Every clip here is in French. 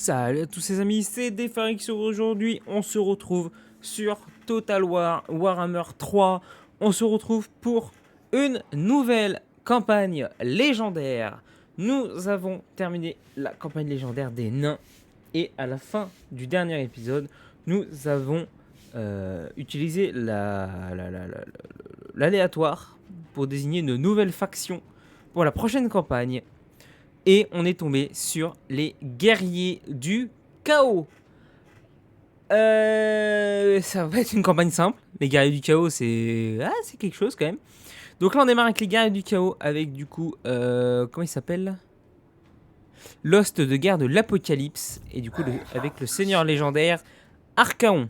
Salut à tous ces amis, c'est Defarix. Aujourd'hui on se retrouve sur Total War Warhammer 3. On se retrouve pour une nouvelle campagne légendaire. Nous avons terminé la campagne légendaire des nains. Et à la fin du dernier épisode, nous avons utilisé l'aléatoire pour désigner une nouvelle faction pour la prochaine campagne. Et on est tombé sur les guerriers du chaos. Ça va être une campagne simple. Les guerriers du chaos, c'est quelque chose quand même. Donc là, on démarre avec les guerriers du chaos, avec du coup, comment il s'appelle ? L'host de guerre de l'Apocalypse, et du coup, avec le seigneur légendaire Archaon.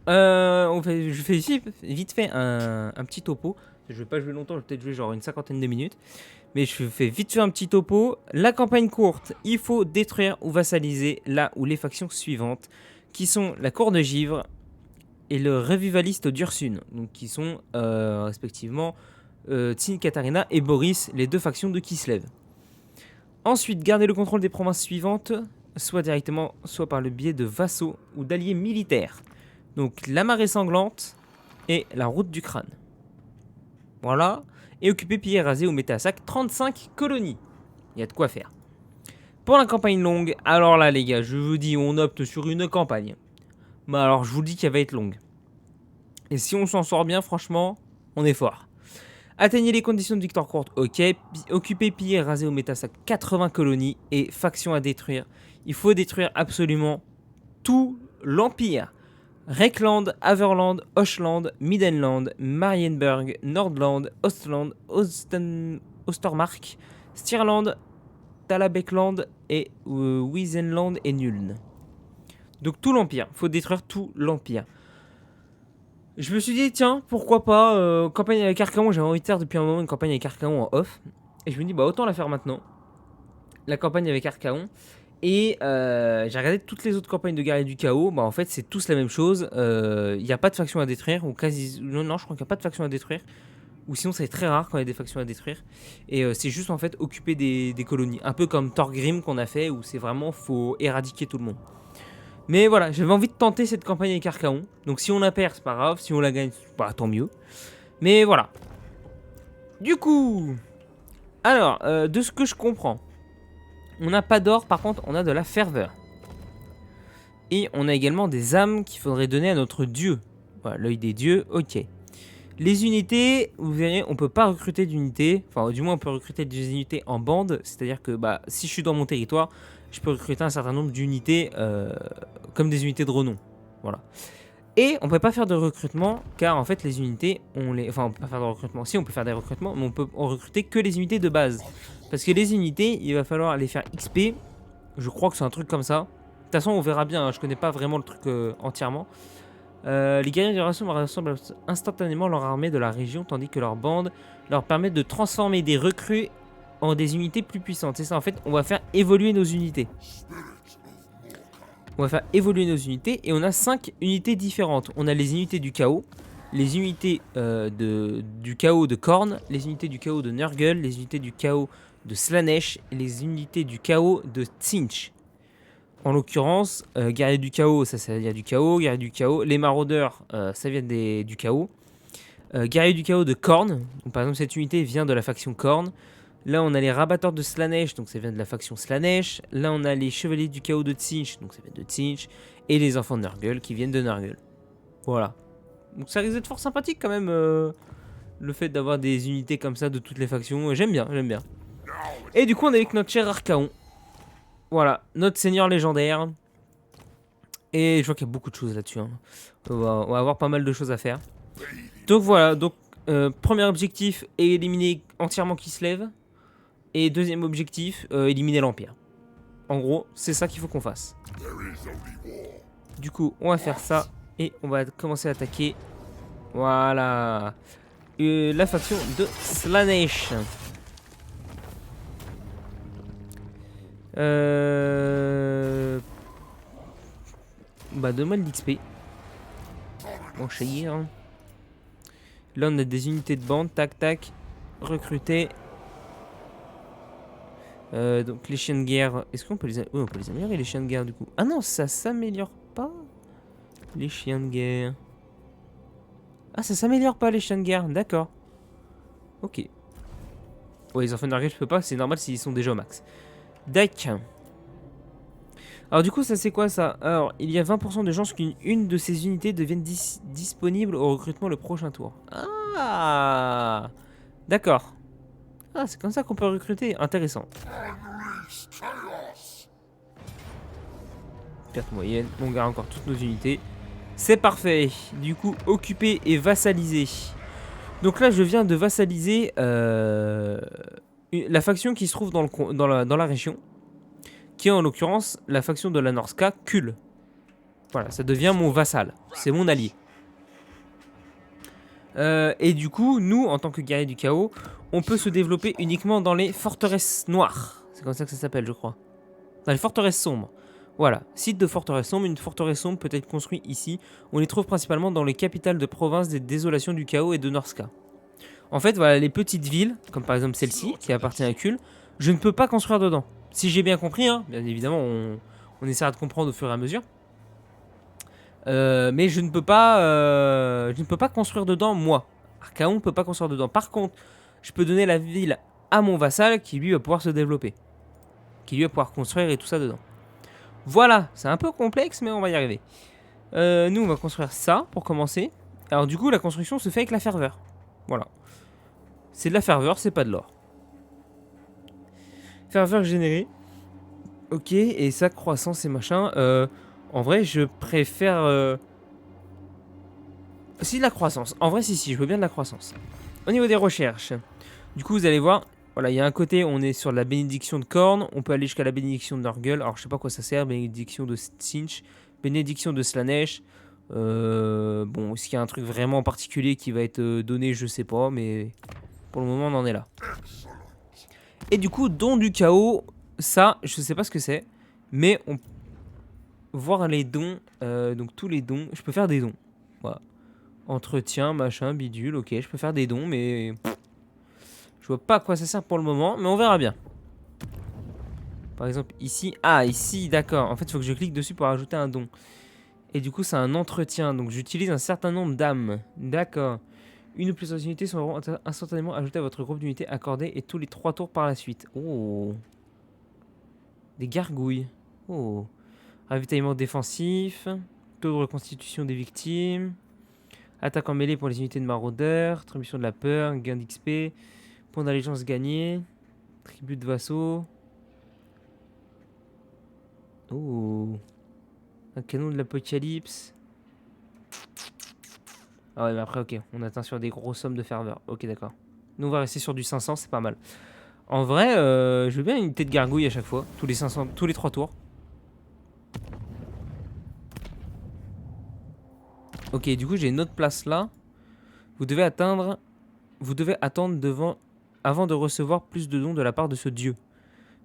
Je fais vite fait un petit topo. Je vais pas jouer longtemps, je vais peut-être jouer genre une 50aine de minutes. Mais je fais vite fait un petit topo. La campagne courte, il faut détruire ou vassaliser là où les factions suivantes, qui sont la Cour de Givre et le Revivaliste d'Ursune, donc qui sont respectivement Tsin Katharina et Boris, les deux factions de Kislev. Ensuite, garder le contrôle des provinces suivantes, soit directement, soit par le biais de vassaux ou d'alliés militaires. Donc la marée sanglante et la route du crâne. Voilà. Et occuper, piller, raser ou mettre à sac 35 colonies. Il y a de quoi faire. Pour la campagne longue, alors là les gars, je vous dis, on opte sur une campagne. Mais alors je vous dis qu'elle va être longue. Et si on s'en sort bien, franchement, on est fort. Atteignez les conditions de victoire courte, ok. Occuper, piller, raser ou mettre à sac 80 colonies et factions à détruire. Il faut détruire absolument tout l'Empire. Rekland, Haverland, Hochland, Middenland, Marienburg, Nordland, Ostland, Ostermark, Stirland, Talabeckland et Wiesenland et Nuln. Donc tout l'Empire, faut détruire tout l'Empire. Je me suis dit, tiens, pourquoi pas, campagne avec Archaon, j'avais envie de faire depuis un moment une campagne avec Archaon en off. Et je me dis, bah autant la faire maintenant. La campagne avec Archaon. Et j'ai regardé toutes les autres campagnes de guerriers du chaos. Bah en fait c'est tous la même chose. Il n'y a pas de faction à détruire ou quasi. Non, je crois qu'il n'y a pas de faction à détruire. Ou sinon c'est très rare quand il y a des factions à détruire. Et c'est juste en fait occuper des colonies. Un peu comme Thorgrim qu'on a fait où c'est vraiment faut éradiquer tout le monde. Mais voilà, j'avais envie de tenter cette campagne avec Archaon. Donc si on la perd c'est pas grave. Si on la gagne, bah tant mieux. Mais voilà. Du coup. Alors, de ce que je comprends. On n'a pas d'or, par contre, on a de la ferveur. Et on a également des âmes qu'il faudrait donner à notre dieu. Voilà, l'œil des dieux, ok. Les unités, vous verrez, on peut pas recruter d'unités. Enfin, du moins, on peut recruter des unités en bande. C'est-à-dire que bah, si je suis dans mon territoire, je peux recruter un certain nombre d'unités comme des unités de renom. Voilà. Et on peut pas faire de recrutement, car en fait, les unités, Enfin, on peut pas faire de recrutement. Si, on peut faire des recrutements, mais on peut recruter que les unités de base. Parce que les unités, il va falloir les faire XP. Je crois que c'est un truc comme ça. De toute façon, on verra bien. Hein, je connais pas vraiment le truc entièrement. Les guerriers de rassemblent instantanément leur armée de la région, tandis que leur bande leur permet de transformer des recrues en des unités plus puissantes. C'est ça, en fait, on va faire évoluer nos unités. On va faire évoluer nos unités et on a 5 unités différentes. On a les unités du chaos, les unités du chaos de Khorne, les unités du chaos de Nurgle, les unités du chaos de Slaanesh et les unités du chaos de Tzeentch. En l'occurrence, guerrier du chaos, ça vient du chaos, guerrier du chaos. Les maraudeurs, ça vient du chaos. Guerrier du chaos de Khorne, donc par exemple cette unité vient de la faction Khorne. Là on a les rabatteurs de Slaanesh, donc ça vient de la faction Slaanesh. Là on a les chevaliers du chaos de Tzeentch, donc ça vient de Tzeentch. Et les enfants de Nurgle qui viennent de Nurgle. Voilà. Donc ça risque d'être fort sympathique quand même, le fait d'avoir des unités comme ça de toutes les factions. J'aime bien, j'aime bien. Et du coup on est avec notre cher Archaon. Voilà, notre seigneur légendaire. Et je vois qu'il y a beaucoup de choses là-dessus. Hein. On va avoir pas mal de choses à faire. Donc voilà, donc premier objectif, éliminer entièrement Kislev. Et deuxième objectif, éliminer l'Empire. En gros, c'est ça qu'il faut qu'on fasse. Du coup, on va faire ça. Et on va commencer à attaquer. Voilà. La faction de Slaanesh. Bah donne-moi de l'XP. Bon chier hein. Là on a des unités de bande. Tac tac. Recruter. Donc les chiens de guerre, est-ce qu'on peut les... Oui, on peut les améliorer les chiens de guerre du coup. Ah non, ça s'améliore pas les chiens de guerre. Ah, ça s'améliore pas les chiens de guerre, d'accord. Ok. Ouais, les enfants de je peux pas, c'est normal s'ils sont déjà au max. D'accord. Alors du coup, ça c'est quoi ça? Alors, il y a 20% de chances qu'une de ces unités devienne disponible au recrutement le prochain tour. Ah, d'accord. Ah, c'est comme ça qu'on peut recruter. Intéressant. Perte moyenne. On garde encore toutes nos unités. C'est parfait. Du coup, occuper et vassaliser. Donc là, je viens de vassaliser la faction qui se trouve dans la région. Qui est en l'occurrence la faction de la Norska, Kul. Voilà, ça devient mon vassal. C'est mon allié. Et du coup, nous, en tant que guerriers du chaos, on peut se développer uniquement dans les forteresses noires. C'est comme ça que ça s'appelle, je crois. Dans les forteresses sombres. Voilà, site de forteresse sombre. Une forteresse sombre peut être construite ici. On les trouve principalement dans les capitales de province des désolations du chaos et de Norska. En fait, voilà, les petites villes, comme par exemple celle-ci, qui appartient à Kul, je ne peux pas construire dedans. Si j'ai bien compris, hein, bien évidemment, on essaiera de comprendre au fur et à mesure. Mais je ne peux pas construire dedans, moi. Archaon ne peut pas construire dedans. Par contre, je peux donner la ville à mon vassal qui lui va pouvoir se développer. Qui lui va pouvoir construire et tout ça dedans. Voilà, c'est un peu complexe, mais on va y arriver. Nous, on va construire ça pour commencer. Alors du coup, la construction se fait avec la ferveur. Voilà. C'est de la ferveur, c'est pas de l'or. Ferveur générée. Ok, et ça, croissance et machin. En vrai, je préfère... Si, de la croissance. En vrai, si, je veux bien de la croissance. Au niveau des recherches, du coup, vous allez voir, voilà, il y a un côté, on est sur la bénédiction de Korn, on peut aller jusqu'à la bénédiction de Nurgle. Alors, je sais pas quoi ça sert, bénédiction de Sinch, bénédiction de Slanesh. Bon, est-ce qu'il y a un truc vraiment particulier qui va être donné, je sais pas, mais pour le moment, on en est là. Et du coup, don du chaos, ça, je sais pas ce que c'est, mais on voir les dons, donc tous les dons, je peux faire des dons. Voilà. Entretien, machin, bidule, ok, je peux faire des dons, mais je vois pas à quoi ça sert pour le moment, mais on verra bien. Par exemple, ici, ah, ici, d'accord, en fait, il faut que je clique dessus pour ajouter un don. Et du coup, c'est un entretien, donc j'utilise un certain nombre d'âmes, d'accord. Une ou plusieurs unités seront instantanément ajoutées à votre groupe d'unités accordées et tous les 3 tours par la suite. Oh. Des gargouilles. Oh. Ravitaillement défensif, taux de reconstitution des victimes. Attaque en mêlée pour les unités de maraudeurs. Attribution de la peur. Gain d'XP. Point d'allégeance gagné. Tribut de vassaux. Oh. Un canon de l'apocalypse. Ah ouais, mais après, ok. On atteint sur des grosses sommes de ferveur. Ok, d'accord. Nous, on va rester sur du 500, c'est pas mal. En vrai, je veux bien une unité de gargouille à chaque fois. Tous les 500, tous les 3 tours. Ok, du coup, j'ai une autre place là. Vous devez attendre avant de recevoir plus de dons de la part de ce dieu.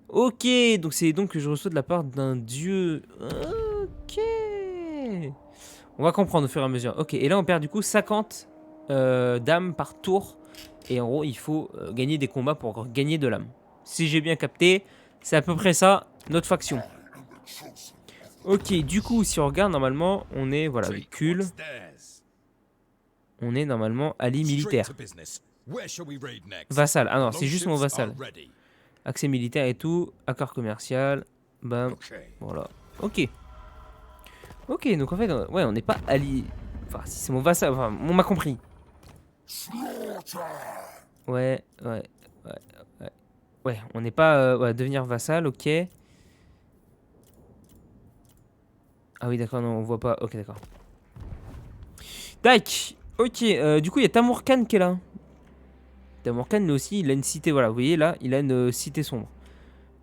Ok, donc c'est les dons que je reçois de la part d'un dieu. Ok. On va comprendre au fur et à mesure. Ok, et là on perd du coup 50 d'âmes par tour. Et en gros, il faut gagner des combats pour gagner de l'âme. Si j'ai bien capté, c'est à peu près ça, notre faction. Ok, du coup, si on regarde, normalement, on est, voilà, Kul. On est normalement allié militaire. Vassal. Ah non, c'est juste mon vassal. Accès militaire et tout. Accord commercial. Bam. Voilà. Ok. Ok, donc en fait, ouais, on n'est pas allié. Enfin, si c'est mon vassal. Enfin, on m'a compris. Ouais, ouais, ouais, ouais. Ouais, on n'est pas. Ouais, devenir vassal, ok. Ah oui, d'accord, non, on voit pas. Ok, d'accord. Tac. Ok, du coup, il y a Tamurkhan qui est là. Tamurkhan, lui aussi, il a une cité. Voilà, vous voyez là, il a une cité sombre.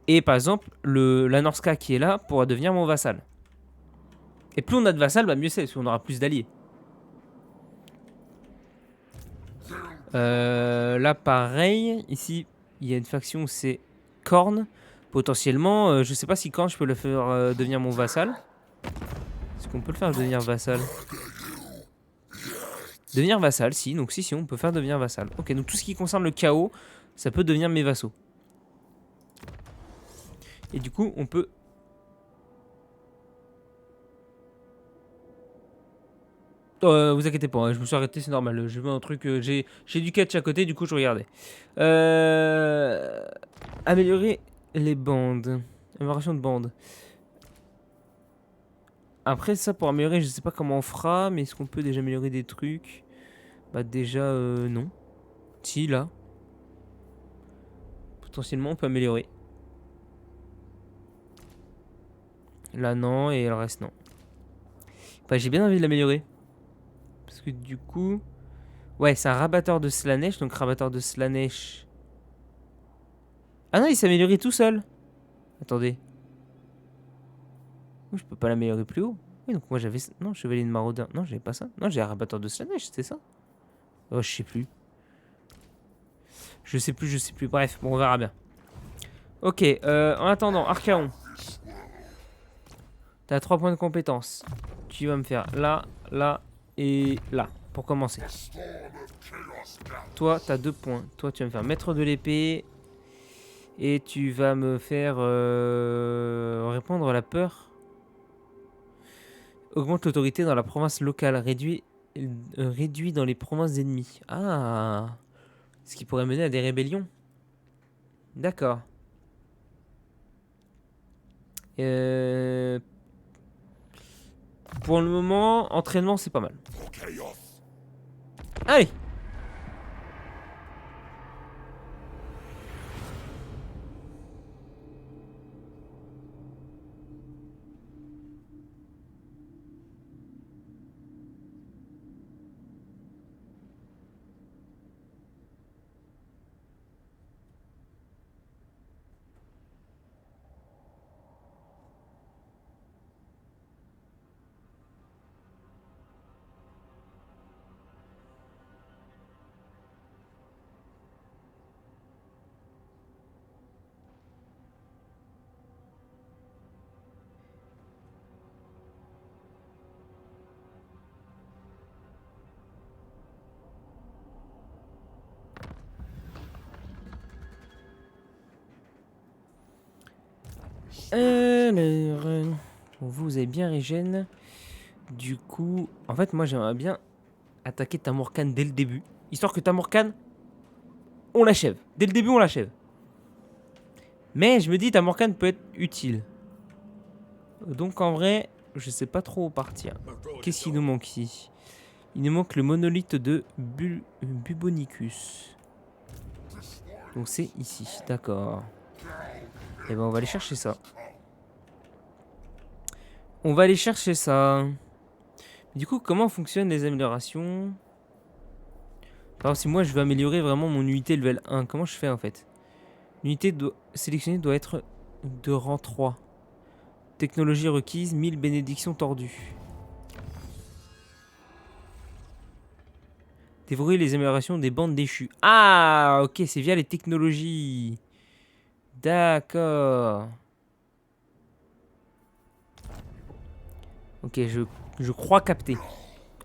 Et par exemple, la Norska qui est là pourra devenir mon vassal. Et plus on a de vassals, bah mieux c'est, parce qu'on aura plus d'alliés. Là, pareil. Ici, il y a une faction, c'est Korn. Potentiellement, je sais pas si Korn, je peux le faire devenir mon vassal. Est-ce qu'on peut le faire devenir vassal? Devenir vassal, si. Donc si, on peut faire devenir vassal. Ok, donc tout ce qui concerne le chaos, ça peut devenir mes vassaux. Et du coup, on peut... vous inquiétez pas, hein, je me suis arrêté, c'est normal. J'ai vu un truc, j'ai du catch à côté, du coup je regardais. Améliorer les bandes. Amélioration de bandes. Après ça, pour améliorer, je sais pas comment on fera, mais est-ce qu'on peut déjà améliorer des trucs? Bah déjà, non. Si, là. Potentiellement, on peut améliorer. Là, non, et le reste, non. Enfin, j'ai bien envie de l'améliorer. Parce que du coup... Ouais, c'est un rabatteur de Slanesh, donc rabatteur de Slanesh... Ah non, il s'est amélioré tout seul. Attendez. Oh, je peux pas l'améliorer plus haut. Oui, donc moi j'avais... Non, chevalier de maraudeur. Non, j'avais pas ça. Non, j'ai un rabatteur de Slanesh, c'était ça. Oh, je sais plus. Je sais plus, je sais plus. Bref, bon, on verra bien. Ok, en attendant, Archaon. T'as 3 points de compétence. Tu vas me faire là, là et là, pour commencer. Toi, t'as 2 points. Toi, tu vas me faire maître de l'épée. Et tu vas me faire répandre la peur. Augmente l'autorité dans la province locale. Réduit dans les provinces ennemies. Ah, ce qui pourrait mener à des rébellions. D'accord. Pour le moment, entraînement, c'est pas mal. Allez. Alors, vous avez bien régène. Du coup, en fait, moi j'aimerais bien attaquer Tamurkhan dès le début. Histoire que Tamurkhan, on l'achève. Dès le début, on l'achève. Mais je me dis, Tamurkhan peut être utile. Donc en vrai, je sais pas trop où partir. Qu'est-ce qu'il nous manque ici? Il nous manque le monolithe de Bubonicus. Donc c'est ici, d'accord. Et ben on va aller chercher ça. On va aller chercher ça. Du coup, comment fonctionnent les améliorations? Par exemple, si moi je veux améliorer vraiment mon unité level 1, comment je fais en fait? L'unité sélectionnée doit être de rang 3. Technologie requise, 1000 bénédictions tordues. Déverrouiller les améliorations des bandes déchues. Ah, ok, c'est via les technologies. D'accord. Ok, je crois capter.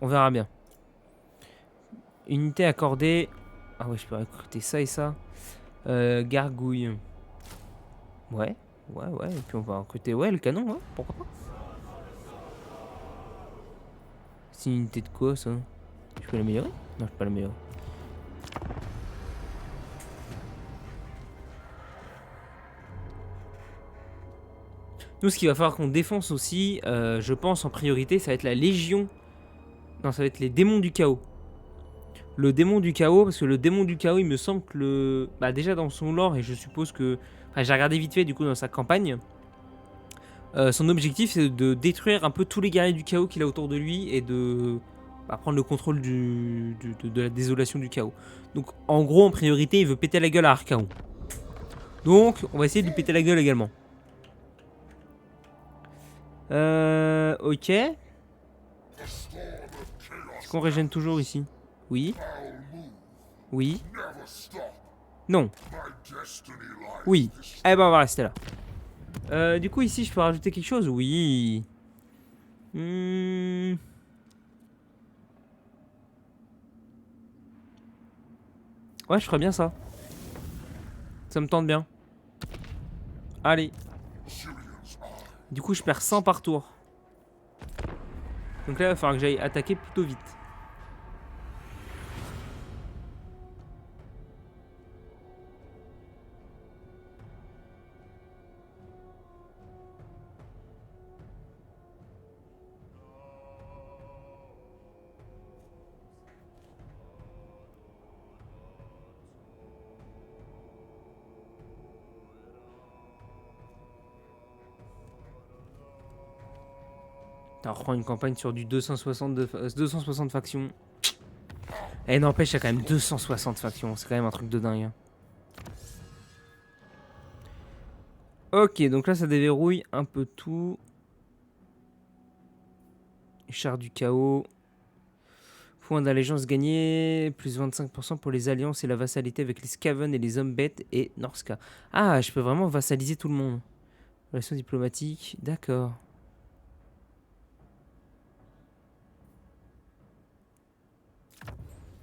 On verra bien. Unité accordée. Ah ouais, je peux recruter ça et ça. Gargouille. Ouais, ouais. Et puis on va recruter, ouais, le canon, ouais, pourquoi pas. C'est une unité de quoi ça? Je peux l'améliorer? Non, je peux pas l'améliorer. Nous, ce qu'il va falloir qu'on défonce aussi, je pense en priorité, ça va être la Légion. Non, ça va être les démons du chaos. Le démon du chaos, parce que le démon du chaos, il me semble que le... Bah déjà dans son lore, et je suppose que... Enfin, j'ai regardé vite fait du coup dans sa campagne. Son objectif, c'est de détruire un peu tous les guerriers du chaos qu'il a autour de lui et de prendre le contrôle de la désolation du chaos. Donc en gros, en priorité, il veut péter la gueule à Archaon. Donc on va essayer de lui péter la gueule également. Ok. Est-ce qu'on régène toujours ici? Oui. Oui. Non. Oui. Eh ben on va rester là. Du coup ici je peux rajouter quelque chose? Oui. Ouais, je ferais bien ça. Ça me tente bien. Allez. Du coup, je perds 100 par tour. Donc là, il va falloir que j'aille attaquer plutôt vite. On reprend une campagne sur du 260 factions. Et n'empêche, il y a quand même 260 factions. C'est quand même un truc de dingue. Hein. Ok, donc là, ça déverrouille un peu tout. Char du chaos. Point d'allégeance gagné. Plus 25% pour les alliances et la vassalité avec les Skaven et les hommes bêtes et Norska. Ah, je peux vraiment vassaliser tout le monde. Relations diplomatiques. D'accord.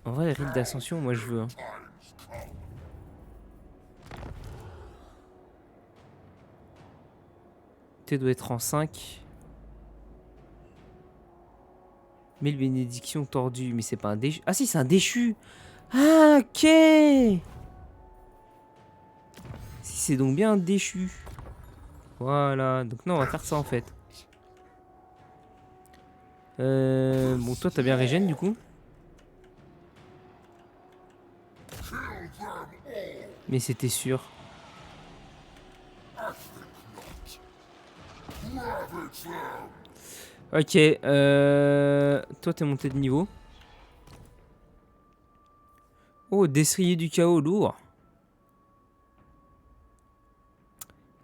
En vrai, rite d'ascension, moi je veux. Hein. Tu doit être en 5. 1000 bénédictions tordues. Mais c'est pas un déchu. Ah si, c'est un déchu. Ah, ok. Si, c'est donc bien un déchu. Voilà. Donc non, on va faire ça en fait. Bon, toi, t'as bien régène du coup. Mais c'était sûr. Ok, toi t'es monté de niveau. Oh, destrier du chaos, lourd.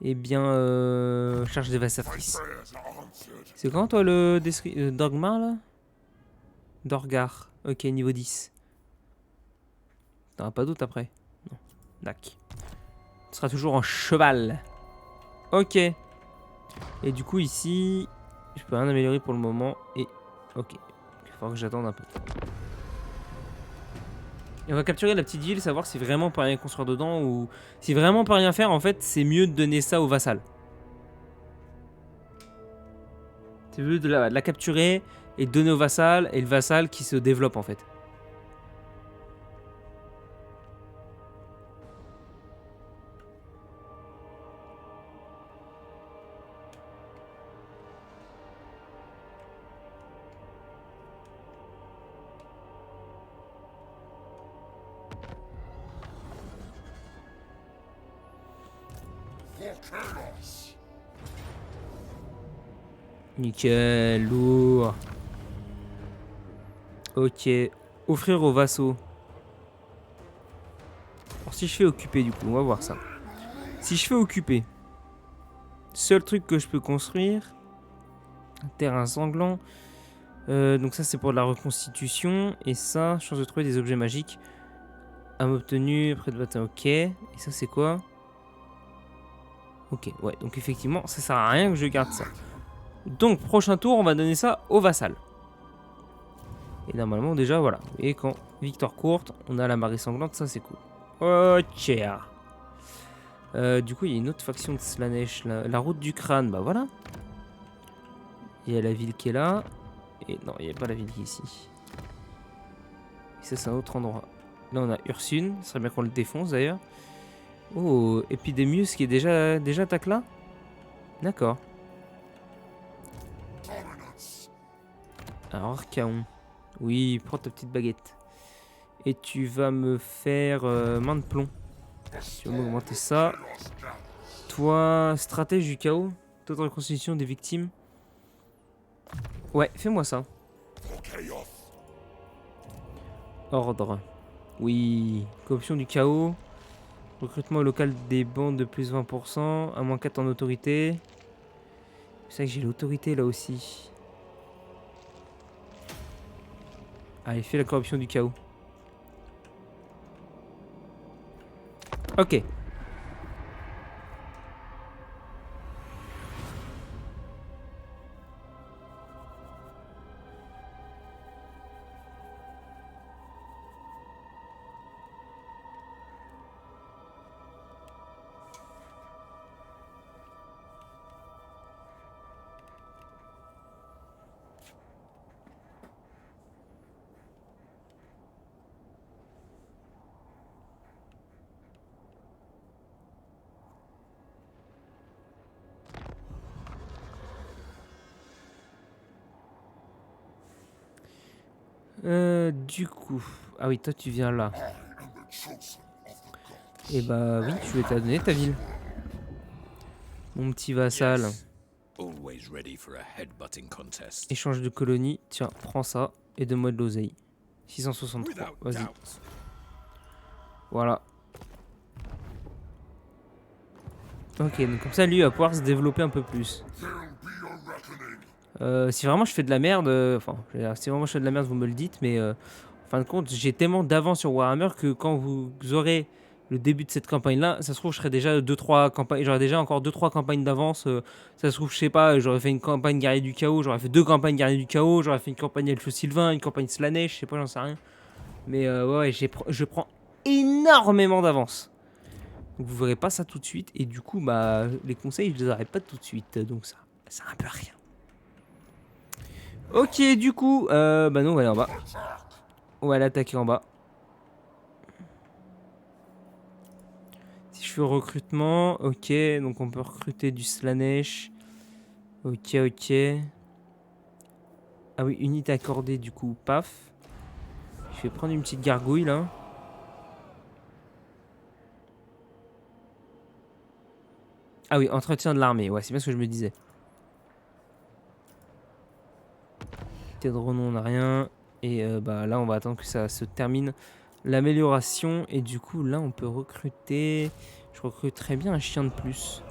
Eh bien, charge dévastatrice. C'est quand toi le Dogmar là? Dorgar. Ok, niveau 10. T'en as pas d'autre après? Non. Dac. Tu seras toujours en cheval. Ok. Et du coup ici, je peux rien améliorer pour le moment. Et ok. Il va falloir que j'attende un peu. Et on va capturer la petite ville, savoir si vraiment on peut rien construire dedans ou si vraiment on peut rien faire. En fait, c'est mieux de donner ça au vassal. C'est mieux de la capturer et de donner au vassal et le vassal qui se développe en fait. Nickel, lourd. Ok. Offrir aux vassaux. Alors si je fais occuper du coup, on va voir ça. Si je fais occuper, seul truc que je peux construire, un terrain sanglant. Donc ça c'est pour la reconstitution. Et ça, chance de trouver des objets magiques. Âme obtenue après de bataille, ok. Et ça c'est quoi? Ok, ouais, donc effectivement, ça sert à rien que je garde ça. Donc, prochain tour, on va donner ça au vassal. Et normalement, déjà, voilà. Et quand victoire courte, on a la marée sanglante, ça c'est cool. Ok. Du coup, il y a une autre faction de Slaanesh, la route du crâne, bah voilà. Il y a la ville qui est là. Et non, il n'y a pas la ville qui est ici. Et ça, c'est un autre endroit. Là, on a Ursune, ce serait bien qu'on le défonce d'ailleurs. Oh, Epidemius qui est déjà attaque là. D'accord. Alors, Archaon. Oui, prends ta petite baguette. Et tu vas me faire main de plomb. Tu vas m'augmenter ça. Toi, stratège du chaos. Totale reconstitution des victimes. Ouais, fais-moi ça. Ordre. Oui. Corruption du chaos. Recrutement local des bandes de plus 20%. À moins 4 en autorité. C'est vrai que j'ai l'autorité là aussi. Allez, fais la corruption du chaos. Ok. Du coup... Ah oui, toi tu viens là. Et bah oui, je vais te la donner ta ville. Mon petit vassal. Always ready for a headbutting contest. Échange de colonie. Tiens, prends ça et donne-moi de l'oseille. 663, Without vas-y. doubt. Voilà. Ok, donc comme ça, lui va pouvoir se développer un peu plus. Si vraiment je fais de la merde, enfin, si vraiment je fais de la merde, vous me le dites, mais en fin de compte, j'ai tellement d'avance sur Warhammer que quand vous aurez le début de cette campagne-là, ça se trouve, je serai déjà 2-3 campagnes, j'aurai déjà encore 2-3 campagnes d'avance. Ça se trouve, je sais pas, j'aurais fait une campagne guerrier du chaos, j'aurais fait 2 campagnes guerrier du chaos, j'aurais fait une campagne Elfe Sylvain, une campagne Slanesh, je sais pas, j'en sais rien. Mais ouais, je prends énormément d'avance. Donc vous verrez pas ça tout de suite, et du coup, bah, les conseils, je les aurai pas tout de suite, donc ça sert un peu à rien. Ok, du coup, bah non, on va aller en bas. On va aller attaquer en bas. Si je fais recrutement, ok, donc on peut recruter du Slanesh. Ok, ok. Ah oui, unité accordée, du coup, paf. Je vais prendre une petite gargouille, là. Ah oui, entretien de l'armée, ouais, c'est bien ce que je me disais. Unité de renom, on n'a rien. Et bah là, on va attendre que ça se termine. L'amélioration, et du coup, là, on peut recruter... Je recruterais bien un chien de plus.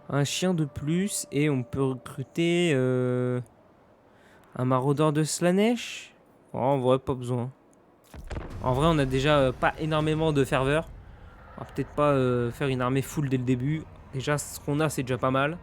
Un chien de plus, et on peut recruter un maraudeur de Slanesh. Oh, en vrai, pas besoin. En vrai, on a déjà pas énormément de ferveur. On va peut-être pas faire une armée full dès le début. Déjà, ce qu'on a, c'est déjà pas mal.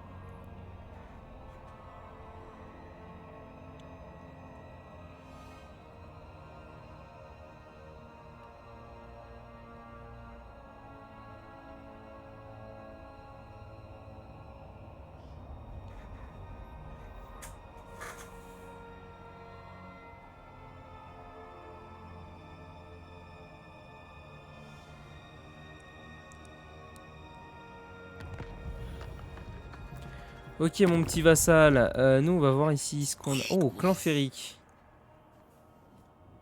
Ok, mon petit vassal. Nous, on va voir ici ce qu'on a. Oh, clan férique.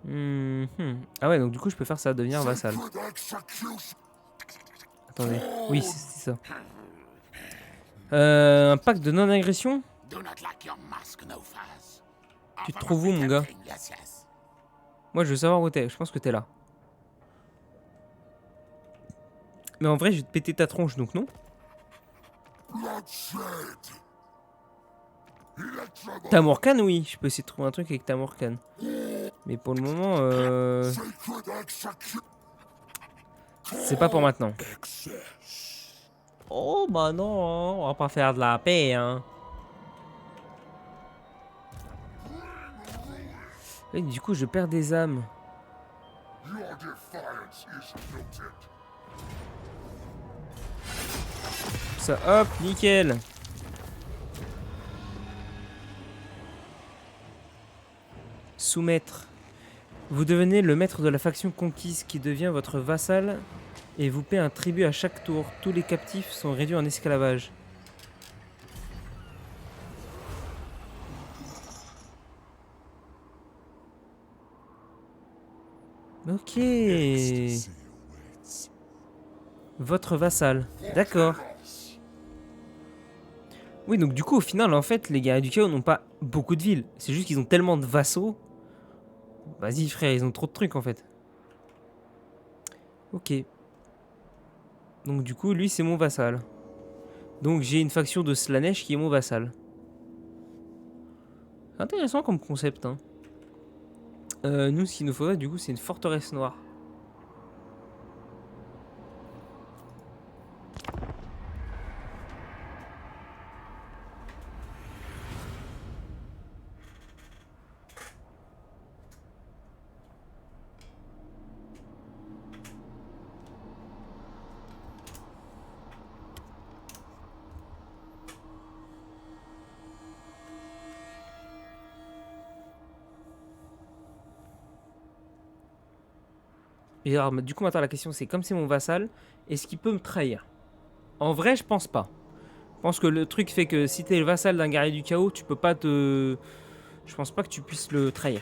Ah ouais, donc du coup, je peux faire ça, devenir vassal. Attendez. Oui, c'est ça. Un pacte de non-agression. Tu te trouves où, mon gars? Moi, je veux savoir où t'es. Je pense que t'es là. Mais en vrai, je vais te péter ta tronche, donc non? Tamurkhan, oui. Je peux essayer de trouver un truc avec Tamurkhan. Mais pour le moment, c'est pas pour maintenant. Oh, bah non, hein. On va pas faire de la paix, hein. Et du coup, je perds des âmes. Ça, hop, nickel. Soumettre. Vous devenez le maître de la faction conquise qui devient votre vassal et vous paie un tribut à chaque tour. Tous les captifs sont réduits en esclavage. Ok. Votre vassal. D'accord. Oui, donc du coup, au final, en fait, les guerriers du chaos n'ont pas beaucoup de villes. C'est juste qu'ils ont tellement de vassaux. Vas-y, frère, ils ont trop de trucs, en fait. Ok. Donc du coup, lui, c'est mon vassal. Donc j'ai une faction de Slanesh qui est mon vassal. Intéressant comme concept, hein. Nous, ce qu'il nous faudrait, du coup, c'est une forteresse noire. Et alors, du coup, maintenant, la question, c'est comme c'est mon vassal, est-ce qu'il peut me trahir? En vrai, je pense pas. Je pense que le truc fait que si t'es le vassal d'un guerrier du chaos, tu peux pas te... Je pense pas que tu puisses le trahir.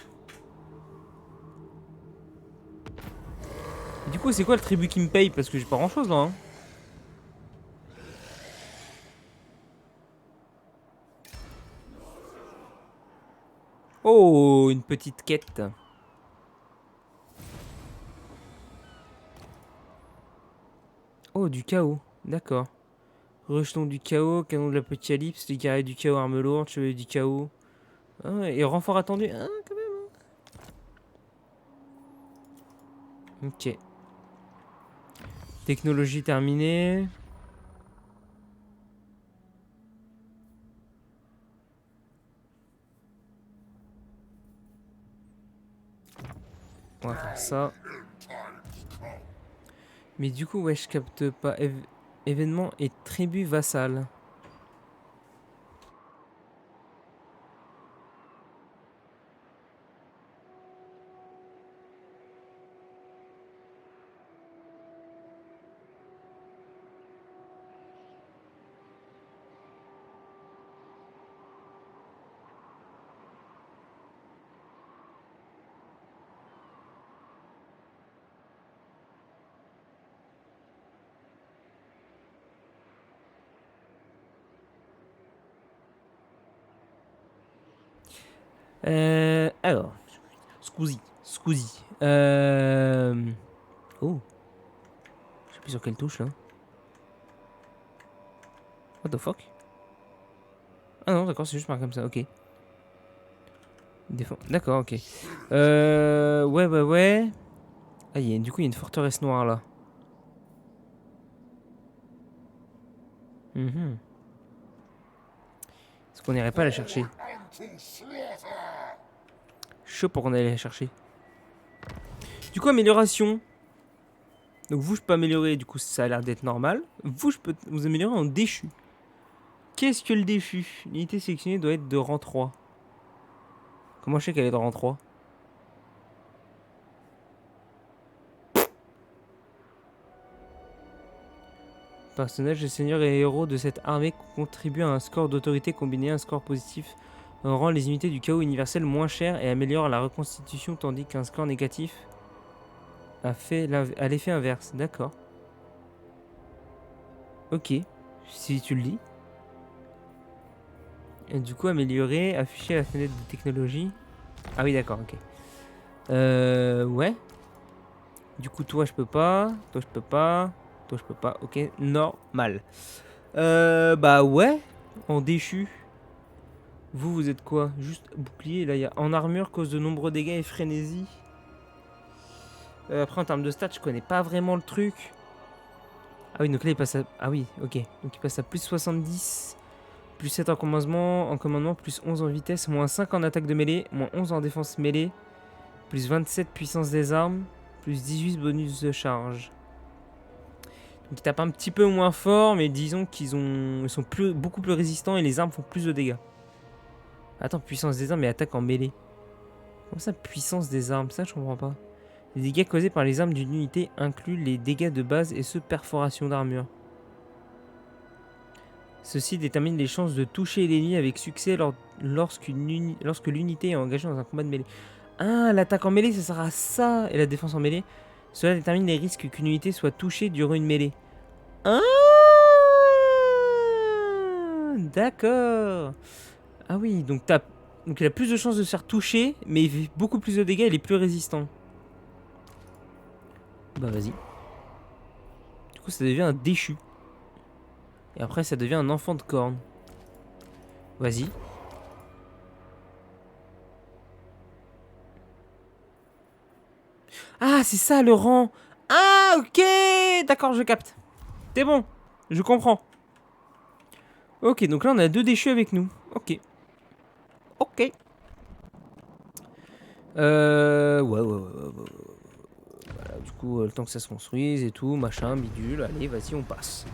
Et du coup, c'est quoi le tribut qui me paye? Parce que j'ai pas grand chose là. Hein. Oh, une petite quête. Oh, du chaos. D'accord. Rejetons du chaos, canon de l'apocalypse, les guerriers du chaos, armes lourdes, chevalier du chaos. Ah ouais, et renfort attendu. Ah, quand même. Ok. Technologie terminée. On va faire ça. Mais du coup, ouais, je capte pas. Événement et tribu vassale. Alors. Scusi. Oh. J'appuie sur quelle touche là? What the fuck? Ah non, d'accord, c'est juste marqué comme ça, ok. D'accord, ok. Ouais. Ah, du coup, il y a une forteresse noire là. Est-ce qu'on irait pas la chercher? Chaud pour qu'on aille la chercher. Du coup, amélioration. Donc vous, je peux améliorer, du coup, ça a l'air d'être normal. Vous, je peux vous améliorer en déchu. Qu'est-ce que le déchu? L'unité sélectionnée doit être de rang 3. Comment je sais qu'elle est de rang 3? Personnages et seigneurs et héros de cette armée contribuent à un score d'autorité combiné, un score positif rend les unités du chaos universel moins chères et améliore la reconstitution, tandis qu'un score négatif a l'effet inverse. D'accord. Ok, si tu le dis. Et du coup, améliorer, afficher la fenêtre de technologie. Ah oui, d'accord, ok. Ouais. Du coup, toi, je peux pas. Toi, je peux pas. Toi, je peux pas. Ok, normal. Bah ouais. En déchu. Vous êtes quoi? Juste bouclier. Là, il y a en armure, cause de nombreux dégâts et frénésie. Après, en termes de stats, je connais pas vraiment le truc. Ah oui, donc là, il passe à... Ah oui, ok. Donc il passe à plus 70, plus 7 en commandement, plus 11 en vitesse, moins 5 en attaque de mêlée, moins 11 en défense mêlée, plus 27 puissance des armes, plus 18 bonus de charge. Donc ils tapent un petit peu moins fort, mais disons ils sont beaucoup plus résistants et les armes font plus de dégâts. Attends, puissance des armes et attaque en mêlée. Comment ça, puissance des armes? Ça, je comprends pas. Les dégâts causés par les armes d'une unité incluent les dégâts de base et ceux perforation d'armure. Ceci détermine les chances de toucher l'ennemi avec succès lorsque l'unité est engagée dans un combat de mêlée. Ah, l'attaque en mêlée, ça sert à ça. Et la défense en mêlée. Cela détermine les risques qu'une unité soit touchée durant une mêlée. Ah, d'accord. Ah oui, donc il a plus de chances de se faire toucher, mais il fait beaucoup plus de dégâts et il est plus résistant. Bah vas-y. Du coup, ça devient un déchu. Et après, ça devient un enfant de corne. Vas-y. Ah, c'est ça le rang. Ah, ok. D'accord, je capte. C'est bon. Je comprends. Ok, donc là, on a deux déchus avec nous. Ok. Ok. Ouais. Voilà, du coup, le temps que ça se construise et tout, machin, bidule. Allez, vas-y, on passe.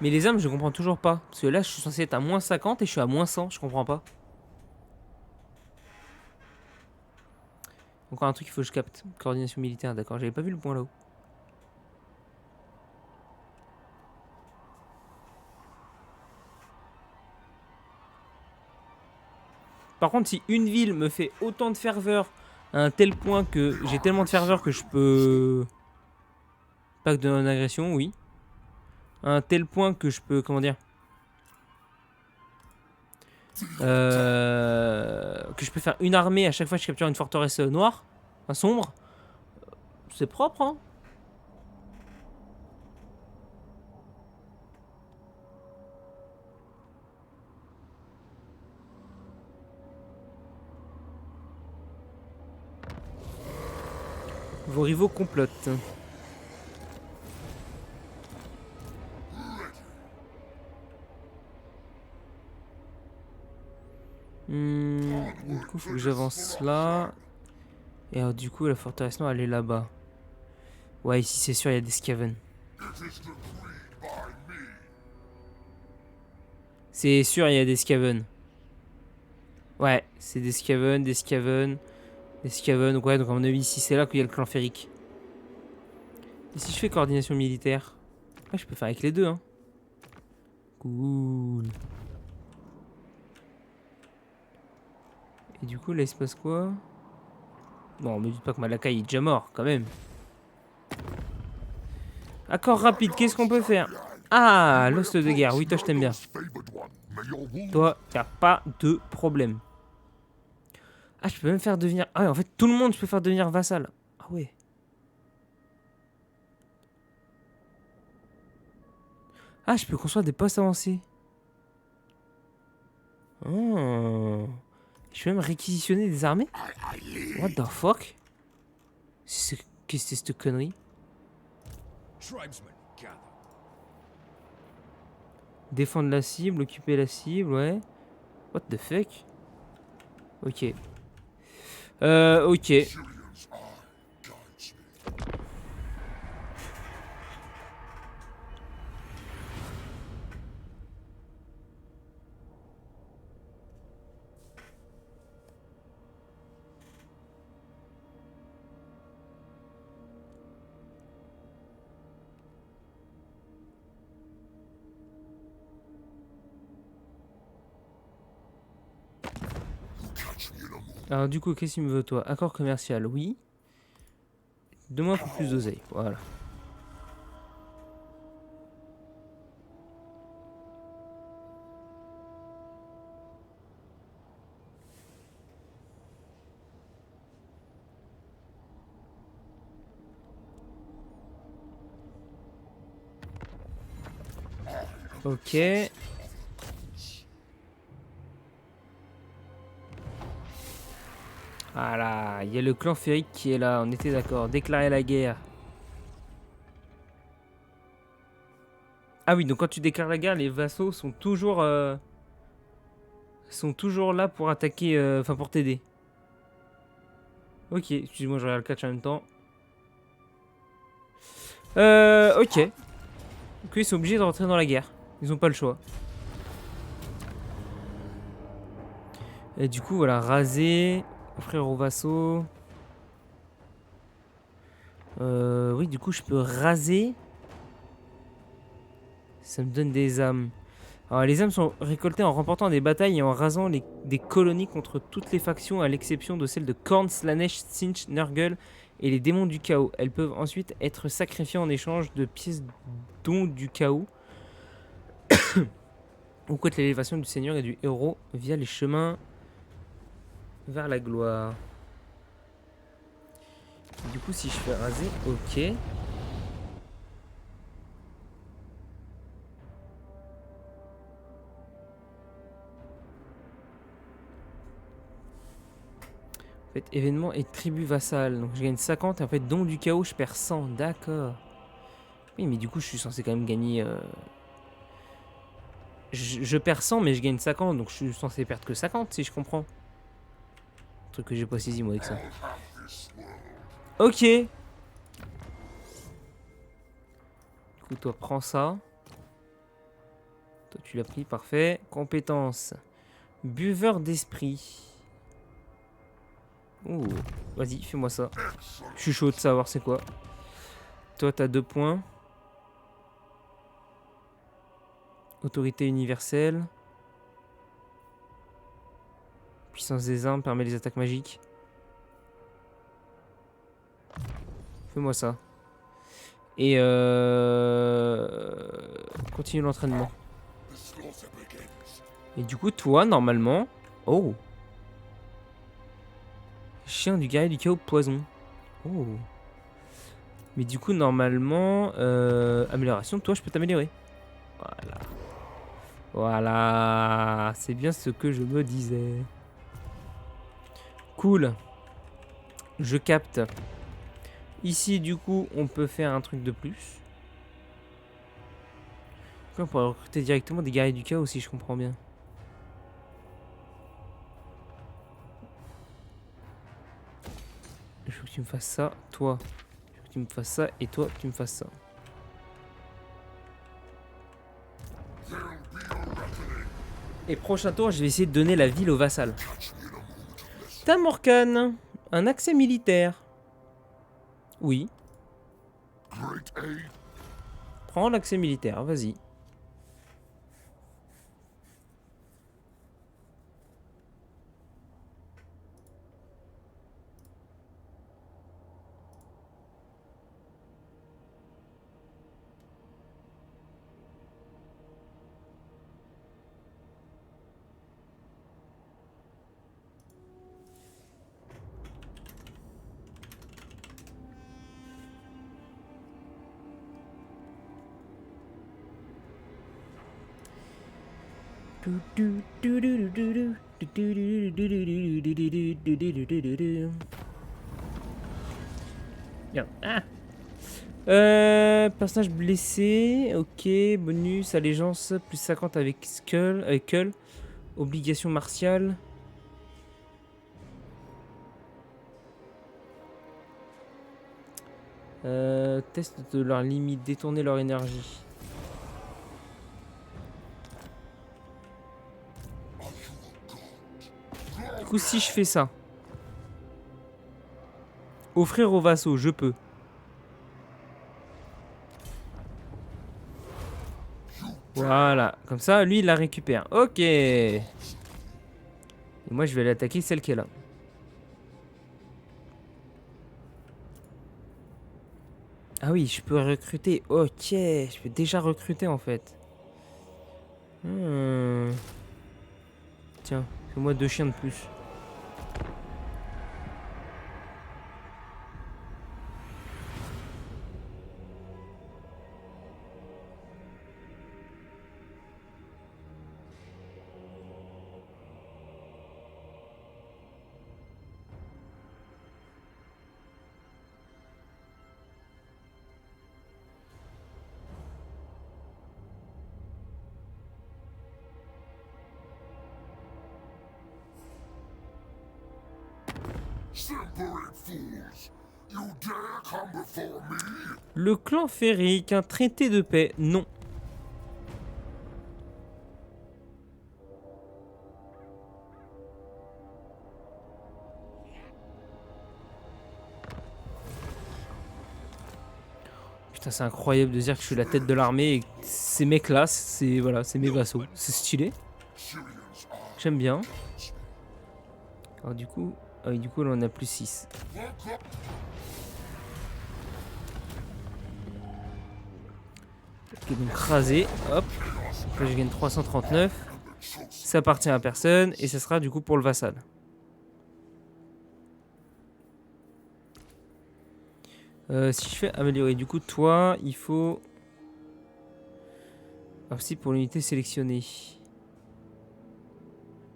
Mais les armes, je comprends toujours pas. Parce que là, je suis censé être à moins 50 et je suis à moins 100. Je comprends pas. Encore un truc qu'il faut que je capte. Coordination militaire, d'accord. J'avais pas vu le point là-haut. Par contre, si une ville me fait autant de ferveur à un tel point que j'ai tellement de ferveur que je peux... Pacte de non-agression, oui. À un tel point que je peux... Comment dire que je peux faire une armée à chaque fois que je capture une forteresse noire, enfin sombre. C'est propre, hein. Vos rivaux complotent. Du coup, faut que j'avance là. Et alors, du coup, la forteresse noire, elle est là-bas. Ouais, ici, c'est sûr, il y a des Skaven. C'est sûr, il y a des Skaven. Ouais, c'est des Skaven, des Skaven, des Skaven. Donc, ouais, donc à mon avis, ici, c'est là qu'il y a le clan férique. Et si je fais coordination militaire? Ouais, je peux faire avec les deux, hein. Cool. Et du coup, là, il se passe quoi? Bon, me dites pas que Malakai est déjà mort, quand même. Accord rapide, qu'est-ce qu'on peut faire? Ah, l'ost de guerre. Oui, toi, je t'aime bien. Toi, y'a pas de problème. Ah, je peux même faire devenir... Ah ouais, en fait, tout le monde, je peux faire devenir vassal. Ah ouais. Ah, je peux construire des postes avancés. Oh. Je peux même réquisitionner des armées? What the fuck? Qu'est-ce que c'est cette connerie? Tribesmen, gather. Défendre la cible, occuper la cible, ouais. What the fuck? Ok. Ok. Alors du coup, qu'est-ce qu'il me veut toi? Accord commercial, oui. Donne-moi un peu plus d'oseille, voilà. Ok. Voilà, il y a le clan férique qui est là, on était d'accord. Déclarer la guerre. Ah oui, donc quand tu déclares la guerre, les vassaux sont toujours là pour attaquer, enfin pour t'aider. Ok, excuse-moi, je regarde le catch en même temps. Ok. Donc ils sont obligés de rentrer dans la guerre. Ils ont pas le choix. Et du coup, voilà, raser, offrir aux vassaux. Oui, du coup, je peux raser. Ça me donne des âmes. Alors, les âmes sont récoltées en remportant des batailles et en rasant des colonies contre toutes les factions, à l'exception de celles de Khorne, Slaanesh, Tzeentch, Nurgle et les démons du chaos. Elles peuvent ensuite être sacrifiées en échange de pièces dons du chaos. Ou contre l'élévation du seigneur et du héros via les chemins vers la gloire. Du coup, si je fais raser, ok. En fait, événement et tribu vassale. Donc je gagne 50 et en fait, don du chaos, je perds 100. D'accord. Oui, mais du coup, je suis censé quand même gagner... Je perds 100, mais je gagne 50, donc je suis censé perdre que 50, si je comprends. Truc que j'ai pas saisi, moi, avec ça. Ok. Du coup, toi, prends ça. Toi, tu l'as pris, parfait. Compétence. Buveur d'esprit. Ouh. Vas-y, fais-moi ça. Je suis chaud de savoir c'est quoi. Toi, t'as 2 points. Autorité universelle. puissance des armes permet les attaques magiques. Fais-moi ça. Et continue l'entraînement. Et du coup, toi, normalement... Oh. Chien du guerrier du chaos poison. Oh. Mais du coup, normalement... amélioration, toi, je peux t'améliorer. Voilà. Voilà. C'est bien ce que je me disais. Cool. Je capte. Ici, du coup, on peut faire un truc de plus. On pourrait recruter directement des guerriers du chaos, si je comprends bien. Il faut que tu me fasses ça, toi. Il faut que tu me fasses ça, et toi, tu me fasses ça. Et prochain tour, je vais essayer de donner la ville au vassal. Tamorkan, un accès militaire. Oui. Prends l'accès militaire, vas-y. Bien. Ah. Personnage blessé, ok, bonus, allégeance, plus 50 avec Skull, avec Kull, obligation martiale. Test de leur limite, détourner leur énergie. Du coup, si je fais ça, offrir aux vassaux, je peux. Voilà, comme ça, lui, il la récupère. Ok. Et moi, je vais aller attaquer celle qui est là. Ah oui, je peux recruter. Ok, je peux déjà recruter en fait. Tiens, fais-moi 2 chiens de plus. Le clan férique, un traité de paix, non. Putain, c'est incroyable de dire que je suis la tête de l'armée et que ces mecs-là, c'est voilà, c'est mes vassaux. C'est stylé. J'aime bien. Alors du coup, ah oui, du coup là on a plus 6. Ok, donc rasé, hop. Là je gagne 339. Ça appartient à personne et ça sera du coup pour le vassal. Si je fais améliorer, du coup toi il faut... Ah si, pour l'unité sélectionnée.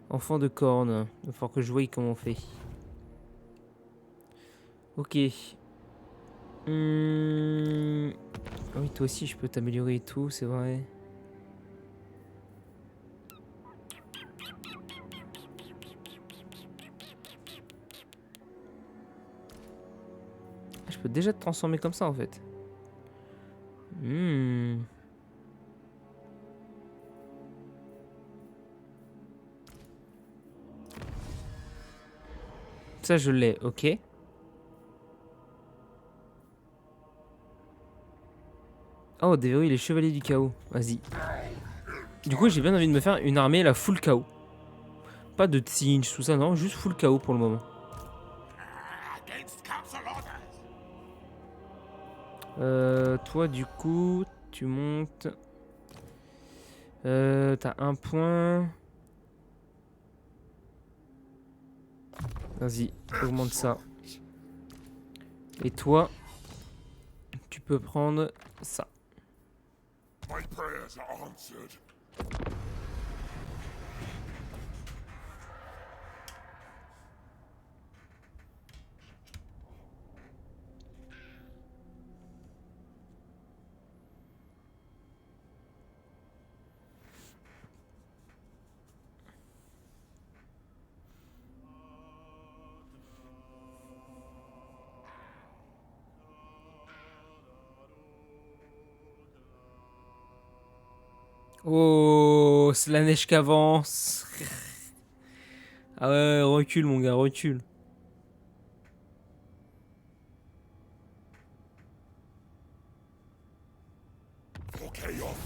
Enfant de corne. Il va falloir que je voie comment on fait. Ok. Ah oui, toi aussi je peux t'améliorer et tout, c'est vrai. Je peux déjà te transformer comme ça en fait. Ça je l'ai, ok. Oh, déverrouille les chevaliers du chaos. Vas-y. Du coup, j'ai bien envie de me faire une armée la full chaos. Pas de Tsinch, tout ça, non. Juste full KO pour le moment. Toi, du coup, tu montes. T'as un point. Vas-y, augmente ça. Et toi, tu peux prendre ça. My prayers are answered. Oh, c'est la neige qui avance. Ah ouais, recule mon gars, recule. For chaos.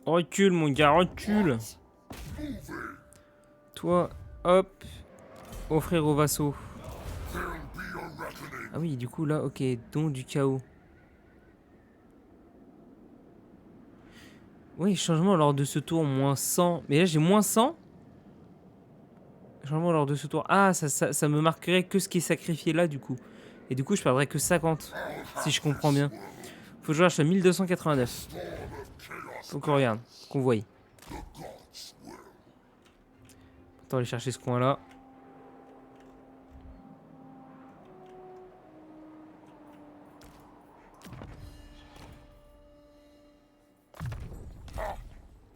Recule mon gars, recule. Toi, hop, offrir au vassaux. There'll be a reckoning. Ah oui, du coup là, ok, don du chaos. Oui, changement lors de ce tour, moins 100. Mais là, j'ai moins 100. Changement lors de ce tour. Ah, ça me marquerait que ce qui est sacrifié là, du coup. Et du coup, je perdrais que 50. Si je comprends bien. Faut que je lâche à 1289. Donc, on regarde. Convoy. Attends, aller chercher ce coin-là.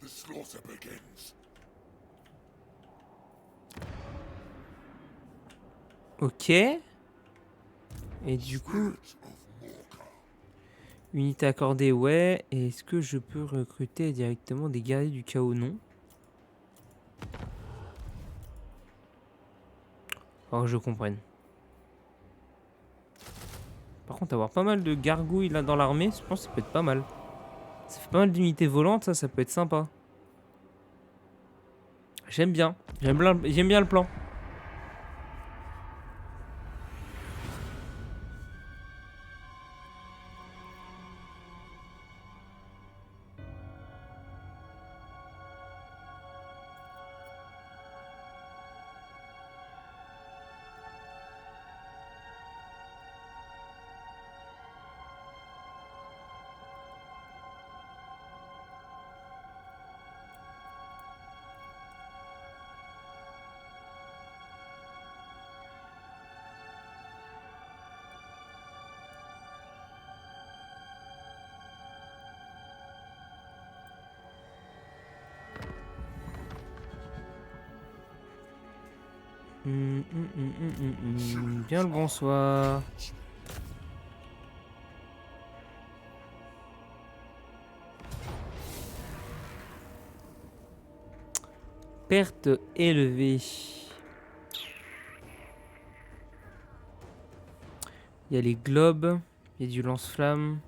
The slaughter begins. Ok. Et du coup, unité accordée, ouais. Et est-ce que je peux recruter directement des guerriers du chaos? Non. Alors que je comprenne. Par contre, avoir pas mal de gargouilles là dans l'armée, je pense que ça peut être pas mal. Ça fait pas mal d'unités volantes, ça peut être sympa. J'aime bien. J'aime bien le plan. Bien le bonsoir. Perte élevée. Il y a les globes. Il y a du lance-flamme.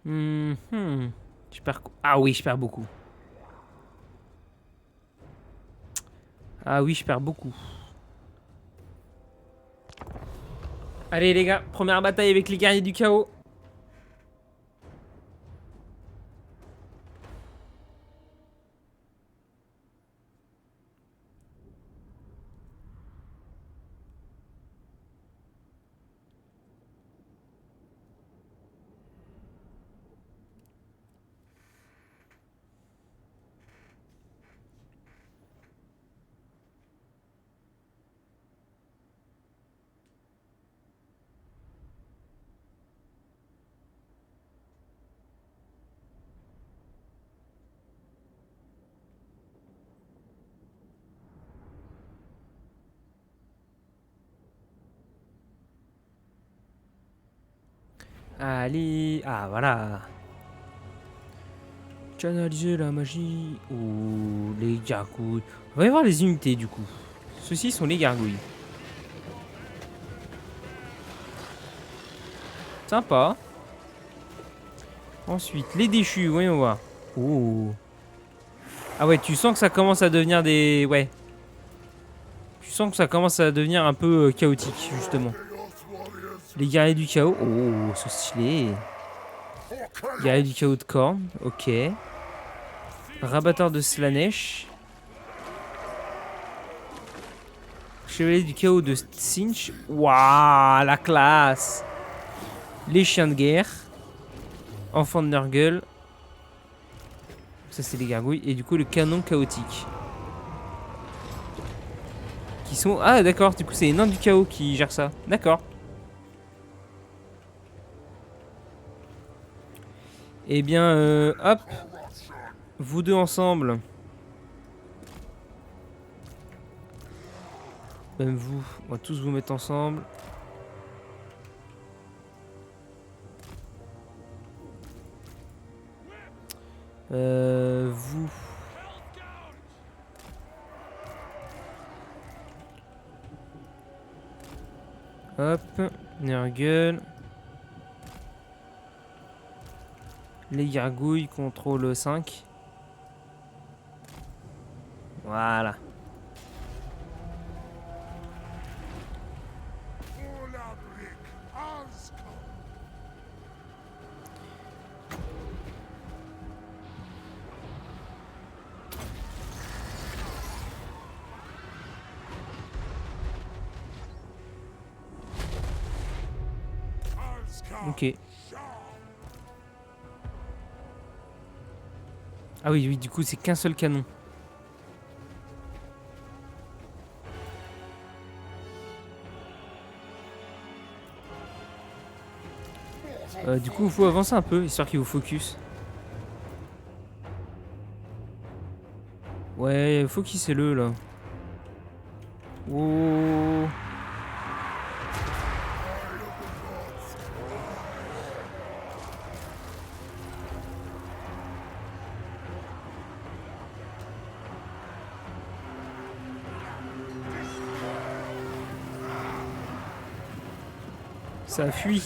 Je perds... Ah oui, je perds beaucoup. Ah oui, je perds beaucoup. Allez les gars, première bataille avec les guerriers du chaos. Allez, ah voilà. Canaliser la magie ou les gargouilles. On va y voir les unités du coup. Ceux-ci sont les gargouilles. Sympa. Ensuite, les déchus, voyons voir. Oh. Ah ouais, tu sens que ça commence à devenir des... Ouais. Tu sens que ça commence à devenir un peu chaotique, justement. Les guerriers du chaos. Oh, c'est stylé. Guerrier du chaos de Korn. Ok. Rabatteur de Slanesh. Chevalier du chaos de Sinch. Waouh, la classe. Les chiens de guerre. Enfant de Nurgle. Ça, c'est les gargouilles. Et du coup, le canon chaotique. Qui sont... Ah, d'accord. Du coup, c'est les nains du chaos qui gèrent ça. D'accord. Eh bien, hop. Vous deux ensemble. Même vous. On va tous vous mettre ensemble. Vous. Hop. Nurgle. Les gargouilles, contrôle 5. Voilà. Ok. Ah oui, oui, du coup, c'est qu'un seul canon. Du coup, il faut avancer un peu, histoire qu'il vous focus. Ouais, focusez-le, là. Oh. Ça fuit.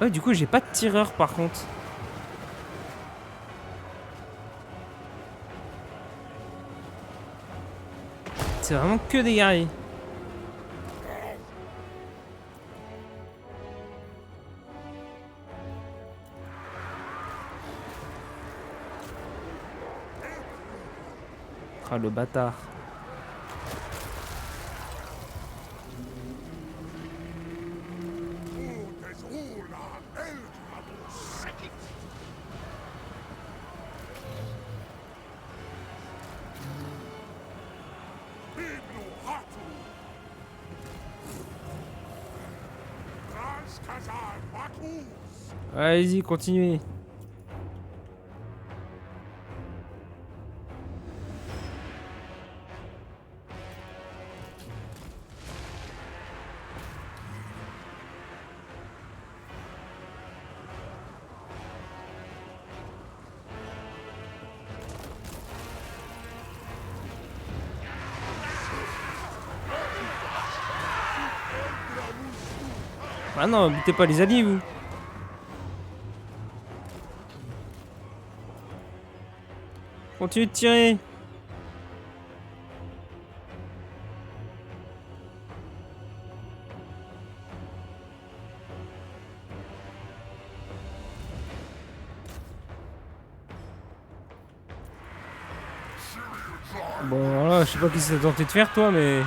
Ouais, du coup, j'ai pas de tireur par contre. C'est vraiment que des guerriers. Ah, le bâtard. Allez-y, continuez. Ah non, butez pas les alliés, vous. Continuez de tirer. Bon, voilà, je sais pas ce que t'as tenté de faire, toi, mais...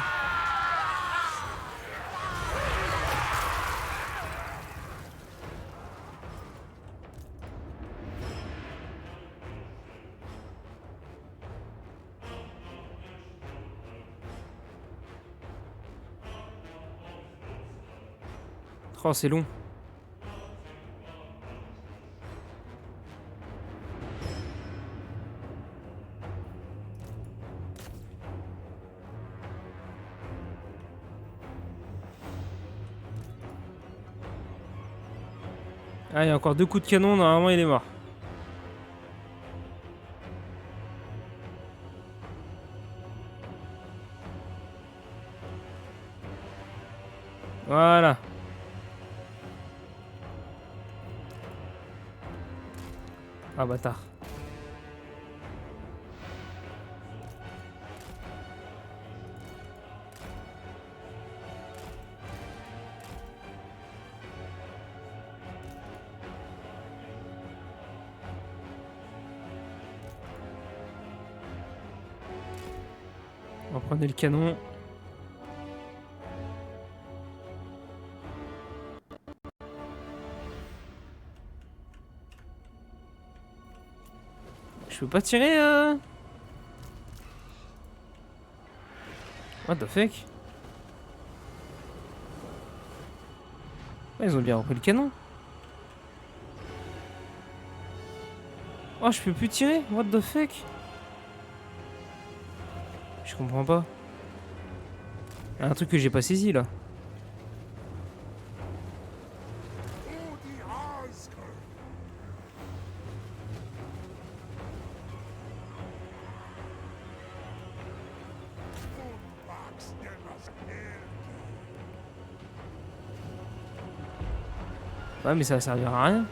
Oh, c'est long. Ah, il y a encore 2 coups de canon, normalement il est mort. Voilà. Ah bâtard. On va prendre le canon. Je peux pas tirer What the fuck? Ouais, ils ont bien repris le canon. Oh, je peux plus tirer? What the fuck? Je comprends pas. Il y a un truc que j'ai pas saisi là. Ouais, mais ça va servir à rien.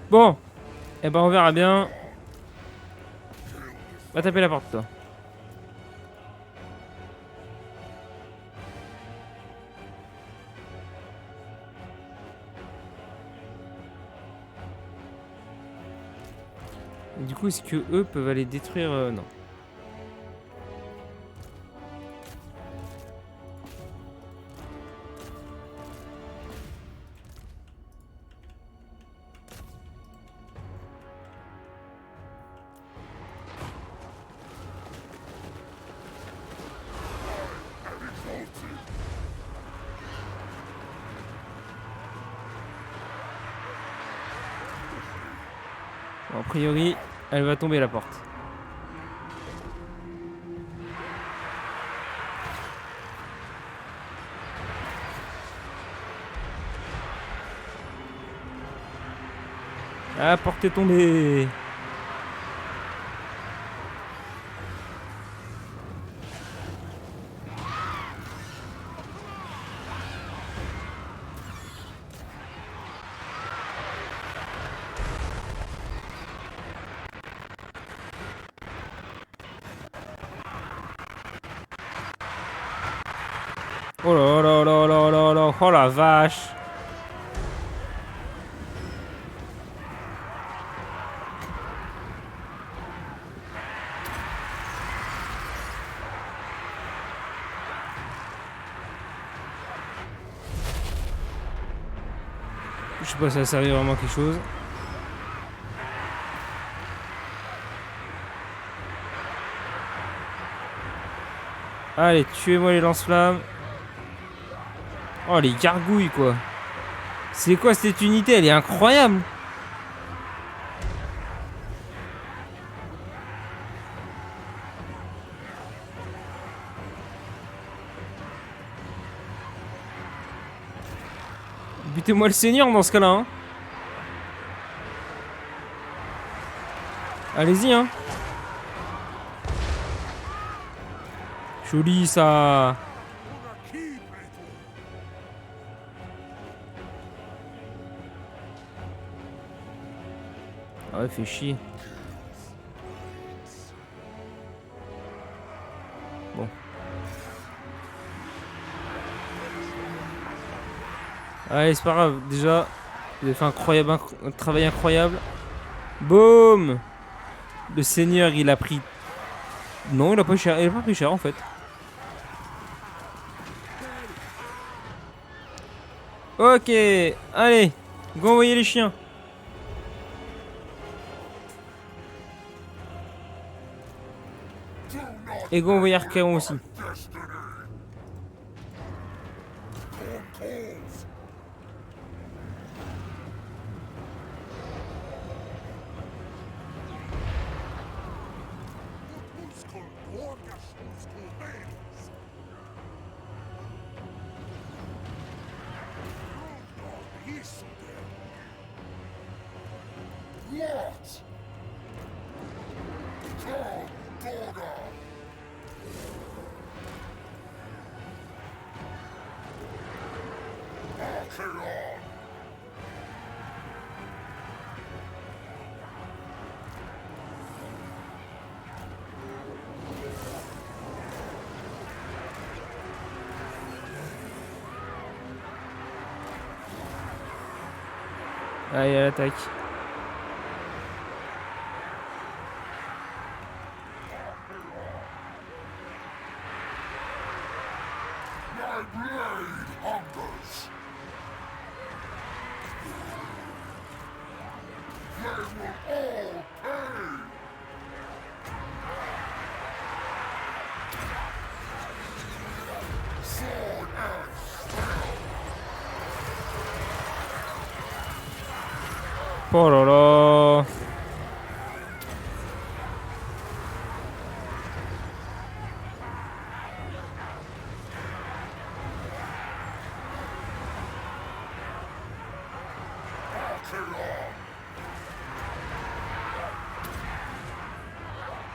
Bon. Eh ben, on verra bien. Va taper la porte, toi. Et du coup, est-ce que eux peuvent aller détruire... non. Bon, a priori, elle va tomber la porte. La porte est tombée. Oh là là là là là là, oh la vache. Je sais pas si ça servir vraiment à quelque chose. Allez, tuez-moi les lance-flammes. Oh, les gargouilles, quoi. C'est quoi cette unité? Elle est incroyable. Butez-moi le seigneur dans ce cas-là, hein. Allez-y, hein. Joli, ça. Ah ouais, fait chier. Bon. Allez, c'est pas grave. Déjà, vous avez fait un travail incroyable. Boum. Le seigneur, il a pris... Non, il a pas cher. Il a pas pris cher, en fait. Ok. Allez. Go envoyer les chiens. Et go envoyer Archaon aussi. Allez, à l'attaque. My blade hungers. They will all pay. Sword and Oh là là.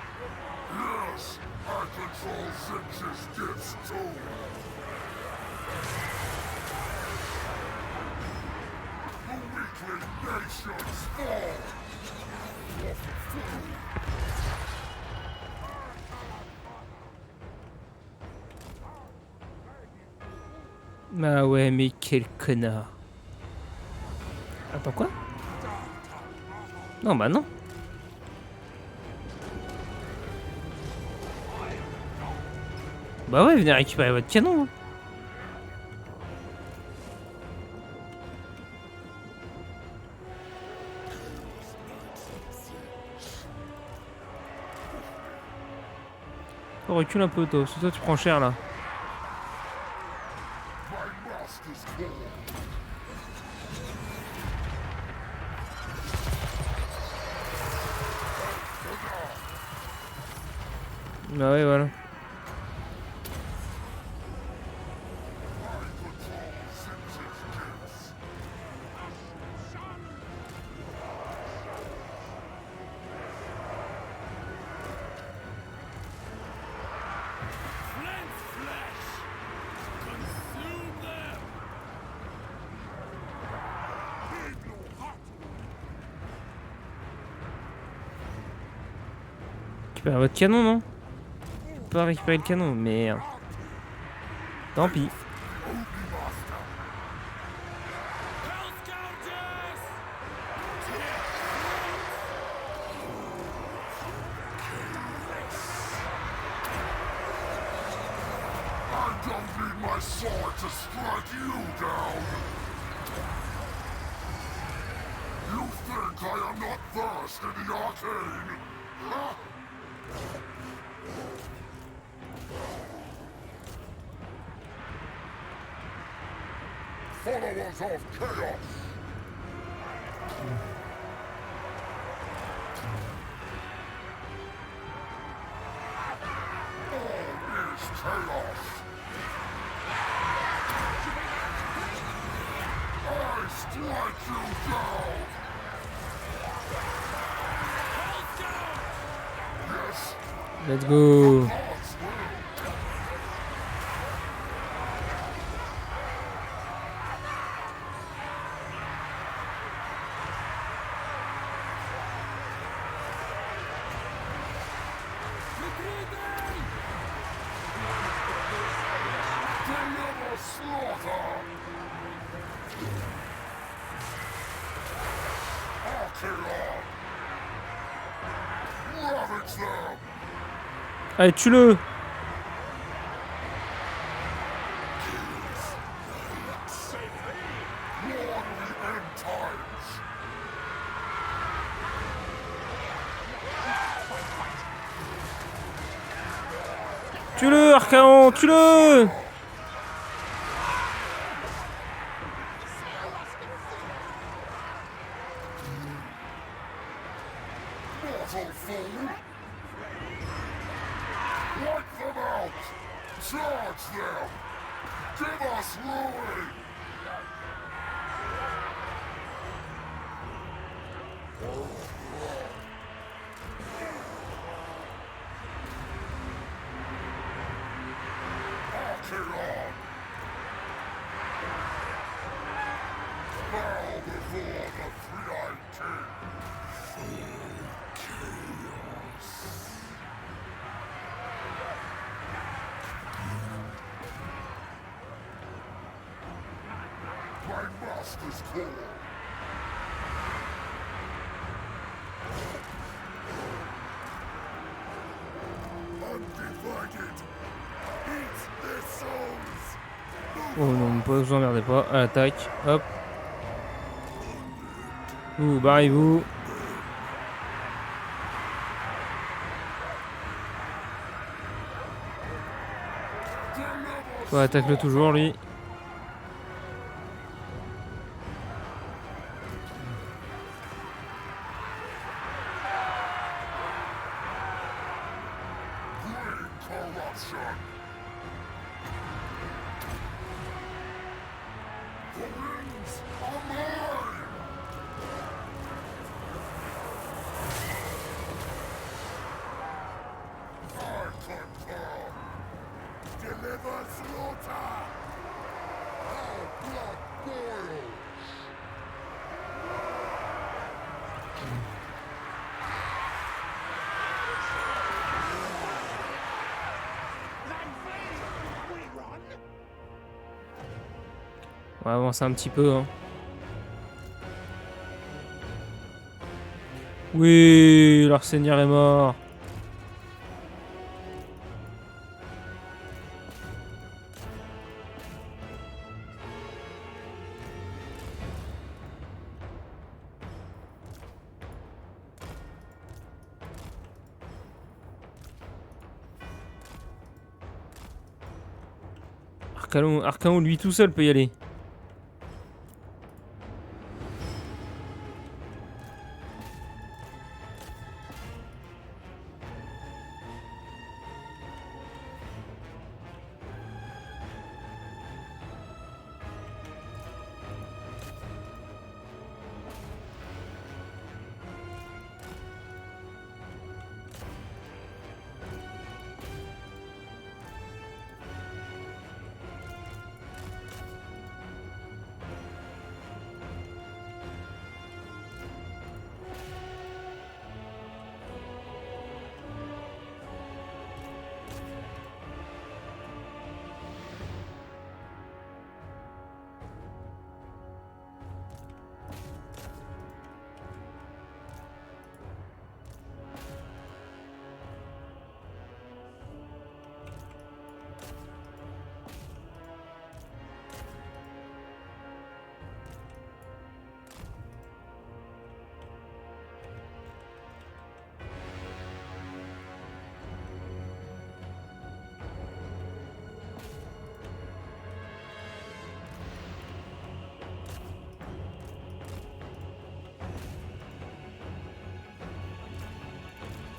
yes, I control Zinch's gifts too. The weakling nations fall. Ah ouais, mais quel connard. Attends, quoi? Non, bah non. Bah ouais, venez récupérer votre canon. Hein. Oh, recule un peu, toi. C'est toi, tu prends cher là. My master's call. Bah ouais, voilà. Récupérer votre canon, non? Je peux pas récupérer le canon, merde. Tant pis. I don't need my sword to strike you down. You think I am not versed in the arcane? Huh? Followers of chaos. All is chaos. I strike you down. Yes, Let's go. God's will. Deliver slaughter. Archaon. Ravage them. Allez, tue-le. War of the end times. Tue-le, Archaon, tue-le. Mortal fool! Wipe them out! Charge them! Give us ruin! monster's core. Undivided. Eat their souls. Oh non, pas vous emmerdez pas. À l'attaque. Hop. Vous, barrez-vous. Ouais, attaque-le toujours, lui. Corruption. The rings are mine. I concur. Deliver slaughter. Our blood boils. On va avancer un petit peu. Hein. Oui, leur seigneur est mort. Archaon, lui tout seul peut y aller.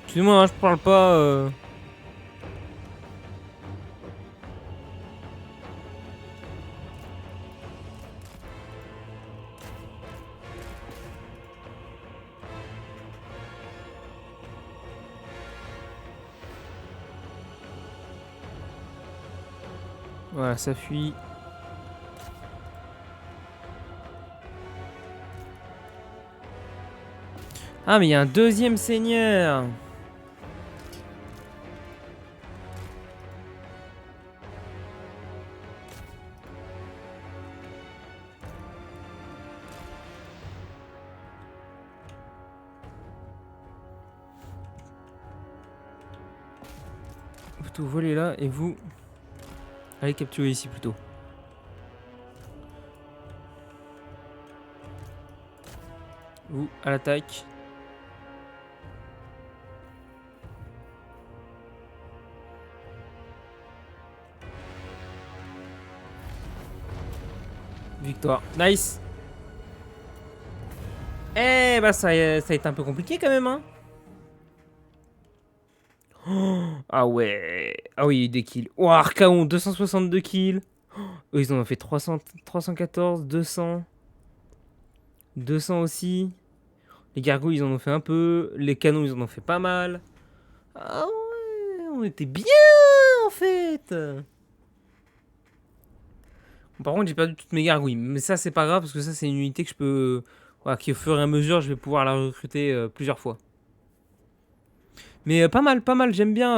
Excusez-moi, hein, je parle pas. Voilà, ça fuit. Ah, mais il y a un deuxième seigneur. Vous tout volez là et vous allez capturer ici plutôt. Vous à l'attaque. Victoire. Nice. Eh bah ça a été un peu compliqué quand même hein. Oh, ah ouais. Ah oui, des kills. Oh, Archaon, 262 kills. Oh, eux, ils en ont fait 300, 314, 200. 200 aussi. Les gargouilles, ils en ont fait un peu. Les canons, ils en ont fait pas mal. Ah ouais, on était bien en fait. Par contre, j'ai perdu toutes mes gargouilles. Mais ça, c'est pas grave parce que ça, c'est une unité que je peux. Voilà, qui au fur et à mesure, je vais pouvoir la recruter plusieurs fois. Mais pas mal, pas mal. J'aime bien.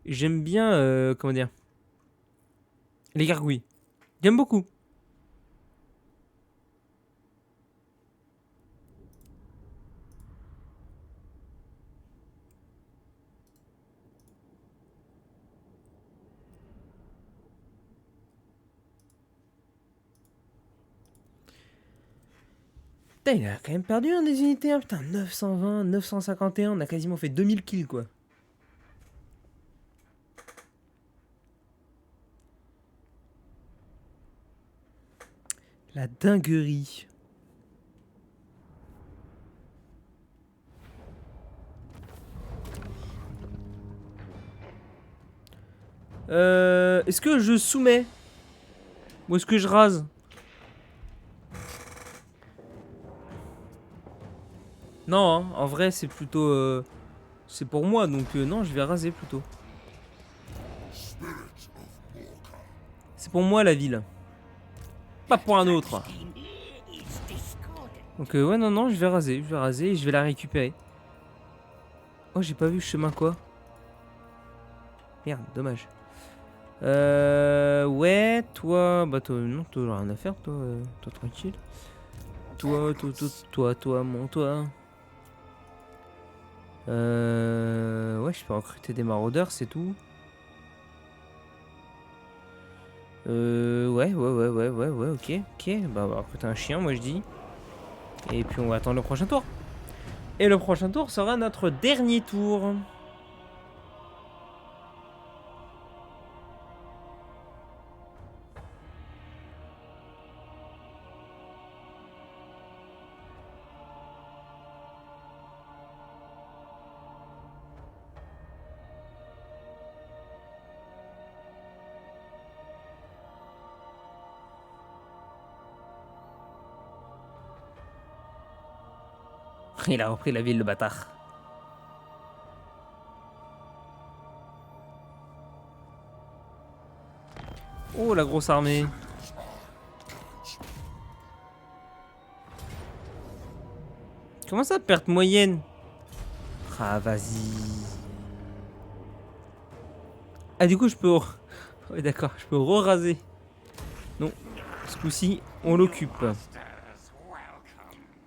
J'aime bien. Comment dire. Les gargouilles. J'aime beaucoup. Putain, il a quand même perdu des unités, hein. Putain, 920, 951, on a quasiment fait 2000 kills, quoi. La dinguerie. Est-ce que je soumets? Ou est-ce que je rase? Non, hein, en vrai, c'est plutôt... c'est pour moi, donc non, je vais raser plutôt. C'est pour moi, la ville. Pas pour un autre. Donc ouais, non, non, je vais raser et je vais la récupérer. Oh, j'ai pas vu le chemin, quoi. Merde, dommage. Ouais, toi... Bah, toi, non, toi, rien à faire, toi. Toi, tranquille. Toi, mon toi. Ouais, je peux recruter des maraudeurs, c'est tout. Ouais, ok. Bah, on va recruter un chien, moi je dis. Et puis on va attendre le prochain tour. Et le prochain tour sera notre dernier tour. Il a repris la ville, le bâtard. Oh, la grosse armée. Comment ça, perte moyenne? Ah, vas-y. Ah, du coup, je peux... Ouais, d'accord, je peux re-raser. Non, ce coup-ci, on l'occupe.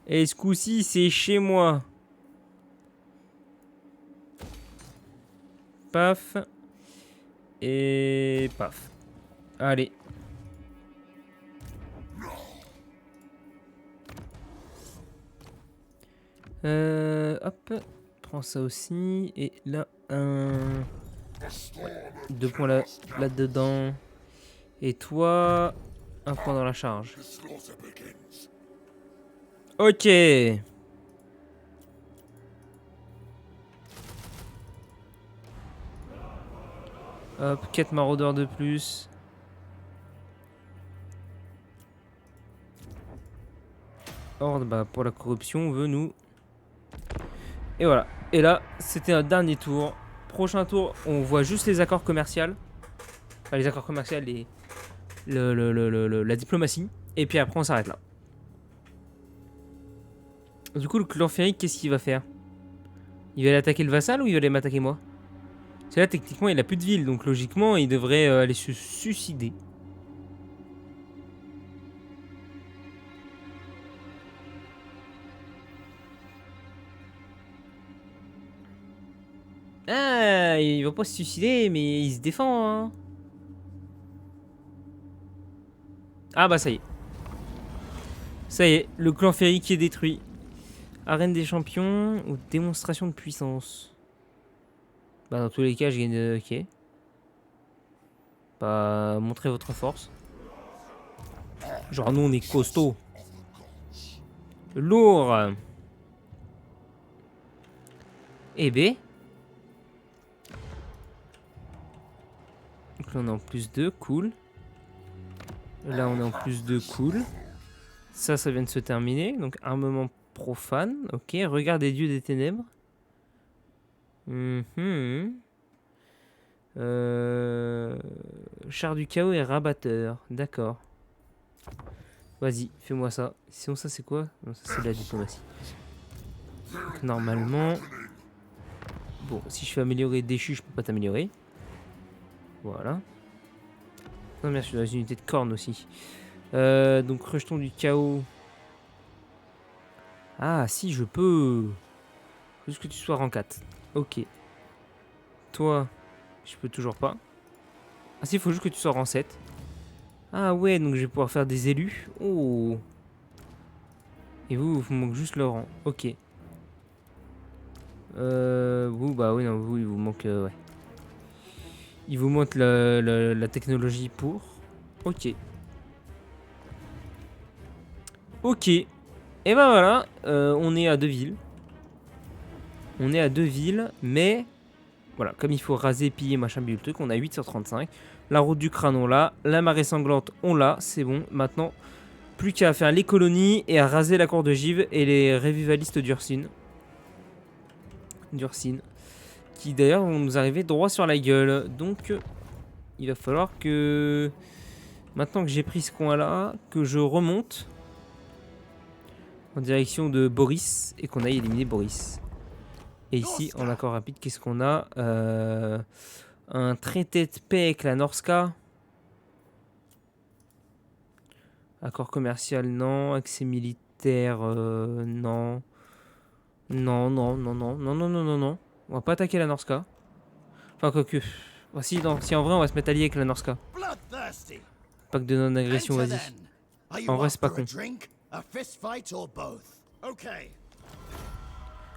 Et ce coup-ci, c'est chez moi. Paf. Et paf. Allez. Hop. Prends ça aussi. Et là, un... Ouais, 2 points là-dedans. Et toi, un point dans la charge. Ok. Hop, 4 maraudeurs de plus. Horde, bah pour la corruption, on veut nous. Et voilà. Et là, c'était un dernier tour. Prochain tour, on voit juste les accords commerciaux. Enfin, les accords commerciaux, la diplomatie. Et puis après, on s'arrête là. Du coup, le clan Férique, qu'est-ce qu'il va faire? Il va aller attaquer le vassal ou il va aller m'attaquer moi? Parce que là, techniquement, il a plus de ville. Donc logiquement, il devrait aller se suicider. Ah, il va pas se suicider, mais il se défend, hein. Ah bah ça y est. Ça y est, le clan Férique est détruit. Arène des champions ou démonstration de puissance. Bah dans tous les cas, je gagne... Ok. Bah, montrez votre force. Genre nous, on est costaud. Lourd. Eh B. Donc là, on est en plus 2, cool. Là, on est en plus 2, cool. Ça vient de se terminer. Donc, armement profane. Ok, regard des dieux des ténèbres. Char du chaos et rabatteur. D'accord. Vas-y, fais-moi ça. Sinon, ça, c'est quoi? Non, ça, c'est de la diplomatie. Donc, normalement... Bon, si je fais améliorer déchu, je peux pas t'améliorer. Voilà. Non, bien sûr, dans une unité de corne aussi. Donc, rejetons du chaos. Ah, si, je peux. Juste que tu sois rang 4. Ok. Toi, je peux toujours pas. Ah, si, il faut juste que tu sois rang 7. Ah, ouais, donc je vais pouvoir faire des élus. Oh. Et vous manque juste le rang. Ok. Vous, bah oui, non, vous, il vous manque... ouais. Il vous manque la technologie pour. Ok. Ok. Et ben voilà, on est à 2 villes. On est à 2 villes, mais... Voilà, comme il faut raser, piller, machin, bidule, truc, on a 8 sur 35. La route du crâne, on l'a. La marée sanglante, on l'a. C'est bon. Maintenant, plus qu'à faire les colonies et à raser la cour de Gives et les révivalistes d'Ursine. Qui d'ailleurs vont nous arriver droit sur la gueule. Donc, il va falloir que... Maintenant que j'ai pris ce coin-là, que je remonte en direction de Boris et qu'on aille éliminer Boris. Et ici, en accord rapide, qu'est-ce qu'on a un traité de paix avec la Norska. Accord commercial, non. Accès militaire, non. Non. On va pas attaquer la Norska. Enfin, quoique. Oh, si, non, si en vrai, on va se mettre allié avec la Norska. Pacte de non-agression, vas-y. En vrai, c'est pas con.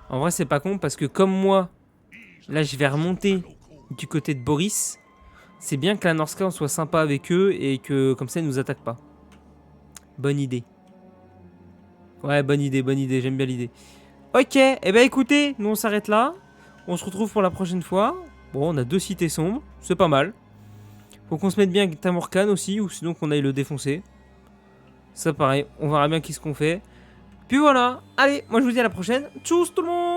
En vrai, c'est pas con parce que comme moi, là, je vais remonter du côté de Boris. C'est bien que la Norska, on soit sympa avec eux et que comme ça, ils nous attaquent pas. Bonne idée. Ouais, bonne idée, j'aime bien l'idée. Ok, et ben écoutez, nous on s'arrête là. On se retrouve pour la prochaine fois. Bon, on a 2 cités sombres, c'est pas mal. Faut qu'on se mette bien avec Tamurkhan aussi, ou sinon qu'on aille le défoncer. Ça pareil, on verra bien qu'est-ce qu'on fait. Puis voilà, allez, moi je vous dis à la prochaine. Tchuss tout le monde!